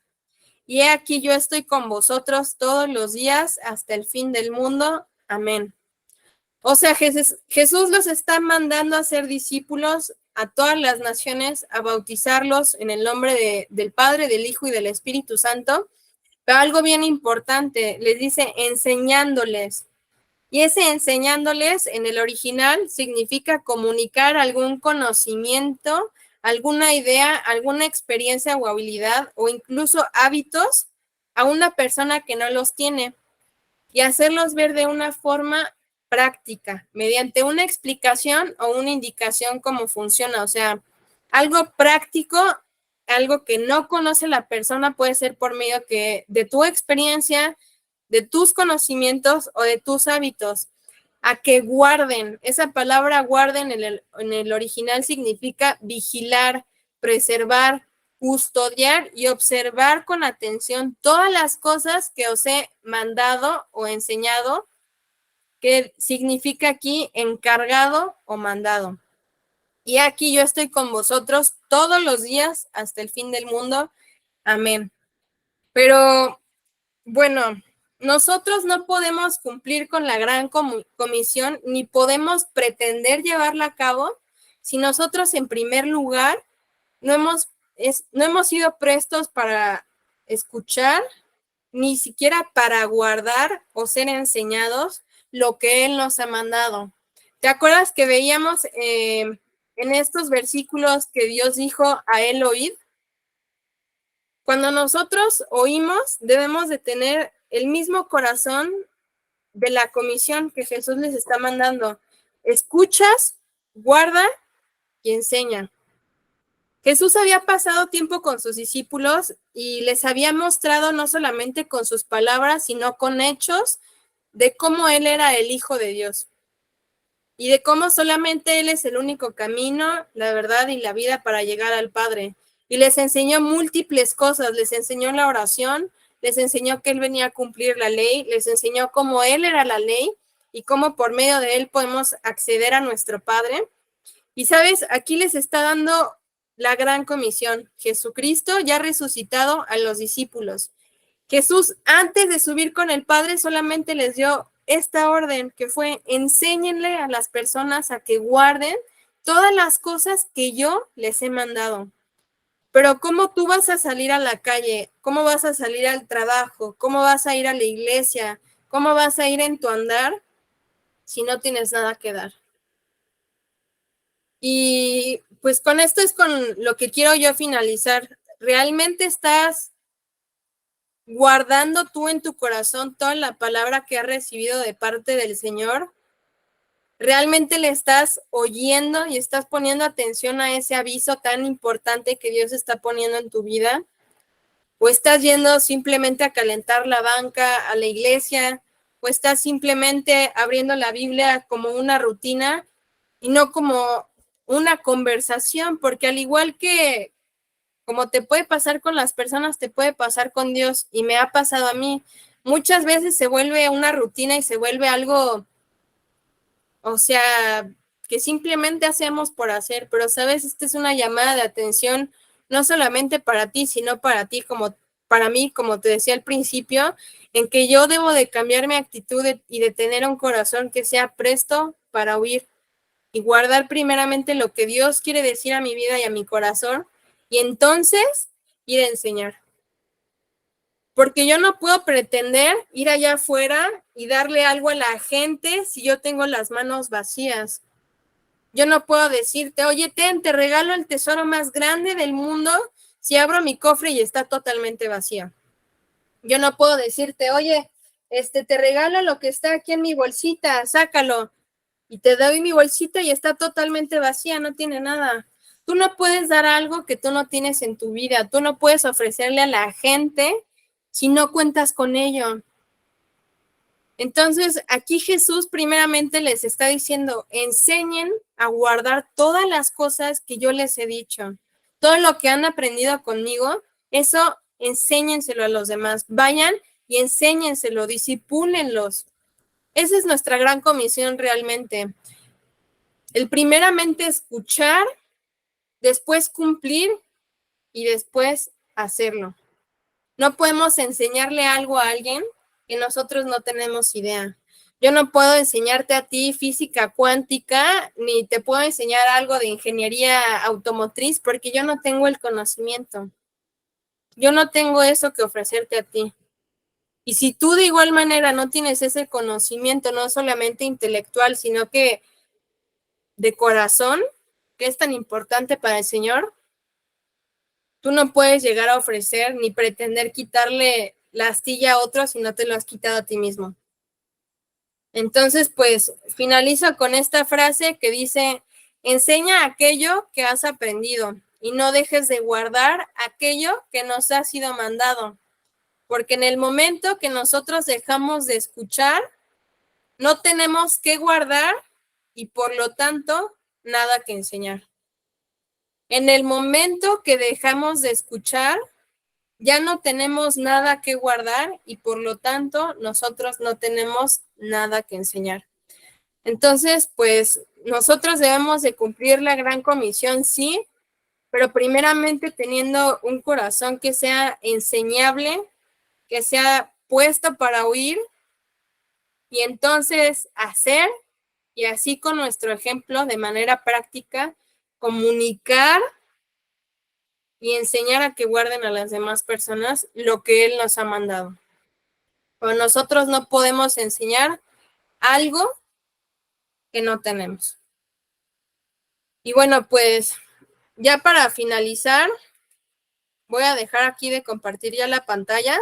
B: Y he aquí yo estoy con vosotros todos los días hasta el fin del mundo. Amén. O sea, Jesús los está mandando a ser discípulos a todas las naciones, a bautizarlos en el nombre del Padre, del Hijo y del Espíritu Santo. Pero algo bien importante, les dice enseñándoles. Y ese enseñándoles en el original significa comunicar algún conocimiento, alguna idea, alguna experiencia o habilidad, o incluso hábitos a una persona que no los tiene, y hacerlos ver de una forma práctica, mediante una explicación o una indicación cómo funciona. O sea, algo práctico, algo que no conoce la persona, puede ser por medio de tu experiencia, de tus conocimientos o de tus hábitos. a que guarden. Esa palabra guarden en el original significa vigilar, preservar, custodiar y observar con atención todas las cosas que os he mandado o enseñado, que significa aquí encargado o mandado. Y aquí yo estoy con vosotros todos los días hasta el fin del mundo. Amén. Pero bueno, nosotros no podemos cumplir con la gran comisión ni podemos pretender llevarla a cabo si nosotros en primer lugar no hemos sido prestos para escuchar, ni siquiera para guardar o ser enseñados lo que Él nos ha mandado. ¿Te acuerdas que veíamos en estos versículos que Dios dijo a Él oíd? Cuando nosotros oímos, debemos de tener el mismo corazón de la comisión que Jesús les está mandando. Escuchas, guarda y enseña. Jesús había pasado tiempo con sus discípulos y les había mostrado no solamente con sus palabras, sino con hechos de cómo Él era el Hijo de Dios y de cómo solamente Él es el único camino, la verdad y la vida para llegar al Padre. Y les enseñó múltiples cosas, les enseñó la oración, les enseñó que Él venía a cumplir la ley, les enseñó cómo Él era la ley y cómo por medio de Él podemos acceder a nuestro Padre. Y sabes, aquí les está dando la gran comisión. Jesucristo ya resucitado a los discípulos. Jesús, antes de subir con el Padre, solamente les dio esta orden que fue: enséñenle a las personas a que guarden todas las cosas que yo les he mandado. Pero ¿cómo tú vas a salir a la calle? ¿Cómo vas a salir al trabajo? ¿Cómo vas a ir a la iglesia? ¿Cómo vas a ir en tu andar si no tienes nada que dar? Y pues con esto es con lo que quiero yo finalizar. ¿Realmente estás guardando tú en tu corazón toda la palabra que has recibido de parte del Señor? ¿Realmente le estás oyendo y estás poniendo atención a ese aviso tan importante que Dios está poniendo en tu vida? ¿O estás yendo simplemente a calentar la banca a la iglesia? ¿O estás simplemente abriendo la Biblia como una rutina y no como una conversación? Porque al igual que como te puede pasar con las personas, te puede pasar con Dios, y me ha pasado a mí. Muchas veces se vuelve una rutina y se vuelve algo, o sea, que simplemente hacemos por hacer, pero sabes, esta es una llamada de atención, no solamente para ti, sino para ti, como para mí, como te decía al principio, en que yo debo de cambiar mi actitud y de tener un corazón que sea presto para oír y guardar primeramente lo que Dios quiere decir a mi vida y a mi corazón, y entonces ir a enseñar. Porque yo no puedo pretender ir allá afuera y darle algo a la gente si yo tengo las manos vacías. Yo no puedo decirte, oye, te regalo el tesoro más grande del mundo, si abro mi cofre y está totalmente vacía. Yo no puedo decirte, oye, te regalo lo que está aquí en mi bolsita, sácalo. Y te doy mi bolsita y está totalmente vacía, no tiene nada. Tú no puedes dar algo que tú no tienes en tu vida. Tú no puedes ofrecerle a la gente si no cuentas con ello. Entonces, aquí Jesús primeramente les está diciendo, enseñen a guardar todas las cosas que yo les he dicho. Todo lo que han aprendido conmigo, eso enséñenselo a los demás. Vayan y enséñenselo, disipúlenlos. Esa es nuestra gran comisión realmente. El primeramente escuchar, después cumplir y después hacerlo. No podemos enseñarle algo a alguien que nosotros no tenemos idea. Yo no puedo enseñarte a ti física cuántica, ni te puedo enseñar algo de ingeniería automotriz porque yo no tengo el conocimiento. Yo no tengo eso que ofrecerte a ti. Y si tú de igual manera no tienes ese conocimiento, no solamente intelectual, sino que de corazón, que es tan importante para el Señor, tú no puedes llegar a ofrecer ni pretender quitarle la astilla a otro si no te lo has quitado a ti mismo. Entonces, pues, finalizo con esta frase que dice, enseña aquello que has aprendido y no dejes de guardar aquello que nos ha sido mandado, porque en el momento que nosotros dejamos de escuchar, no tenemos que guardar y por lo tanto nada que enseñar. En el momento que dejamos de escuchar, ya no tenemos nada que guardar y por lo tanto nosotros no tenemos nada que enseñar. Entonces, pues nosotros debemos de cumplir la gran comisión, sí, pero primeramente teniendo un corazón que sea enseñable, que sea puesto para oír y entonces hacer y así con nuestro ejemplo de manera práctica comunicar y enseñar a que guarden a las demás personas lo que Él nos ha mandado. Pero nosotros no podemos enseñar algo que no tenemos. Y bueno, pues ya para finalizar, voy a dejar aquí de compartir ya la pantalla.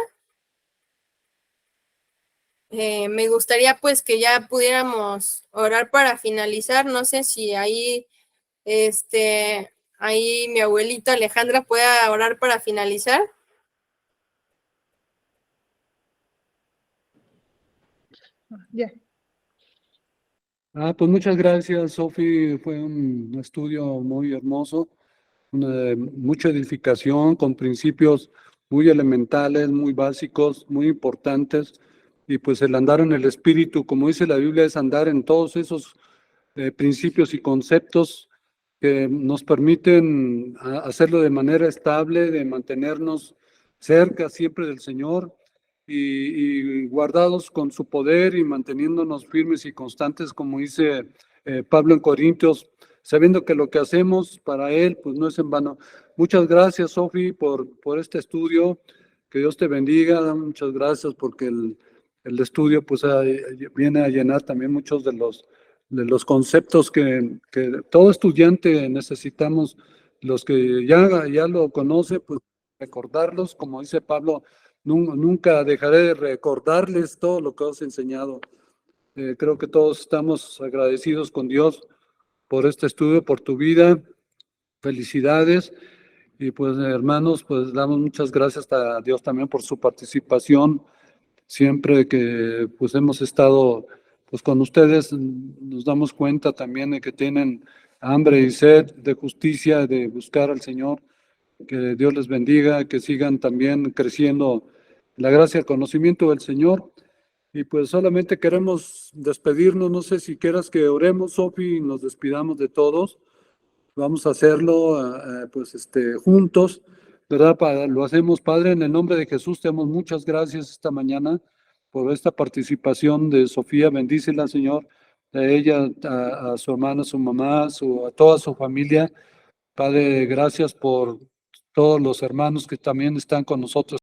B: Me gustaría pues que ya pudiéramos orar para finalizar. No sé si ahí, ahí mi abuelita Alejandra pueda orar para finalizar.
A: Ya.
D: Pues muchas gracias, Sofi. Fue un estudio muy hermoso, mucha edificación con principios muy elementales, muy básicos, muy importantes. Y pues el andar en el Espíritu, como dice la Biblia, es andar en todos esos principios y conceptos que nos permiten hacerlo de manera estable, de mantenernos cerca siempre del Señor y guardados con su poder y manteniéndonos firmes y constantes, como dice Pablo en Corintios, sabiendo que lo que hacemos para Él, pues no es en vano. Muchas gracias, Sofi, por este estudio. Que Dios te bendiga. Muchas gracias porque el estudio pues viene a llenar también muchos de los conceptos que todo estudiante necesitamos, los que ya lo conoce, pues recordarlos, como dice Pablo, nunca dejaré de recordarles todo lo que os he enseñado. Creo que todos estamos agradecidos con Dios por este estudio, por tu vida. Felicidades. Y pues hermanos, pues damos muchas gracias a Dios también por su participación. Siempre que pues hemos estado pues con ustedes, nos damos cuenta también de que tienen hambre y sed de justicia, de buscar al Señor. Que Dios les bendiga, que sigan también creciendo la gracia y el conocimiento del Señor. Y pues solamente queremos despedirnos. No sé si quieras que oremos, Sofi, y nos despidamos de todos. Vamos a hacerlo juntos, ¿verdad? Lo hacemos, Padre, en el nombre de Jesús. Te damos muchas gracias esta mañana por esta participación de Sofía. Bendícela, Señor, a ella, a su hermana, a su mamá, a toda su familia. Padre, gracias por todos los hermanos que también están con nosotros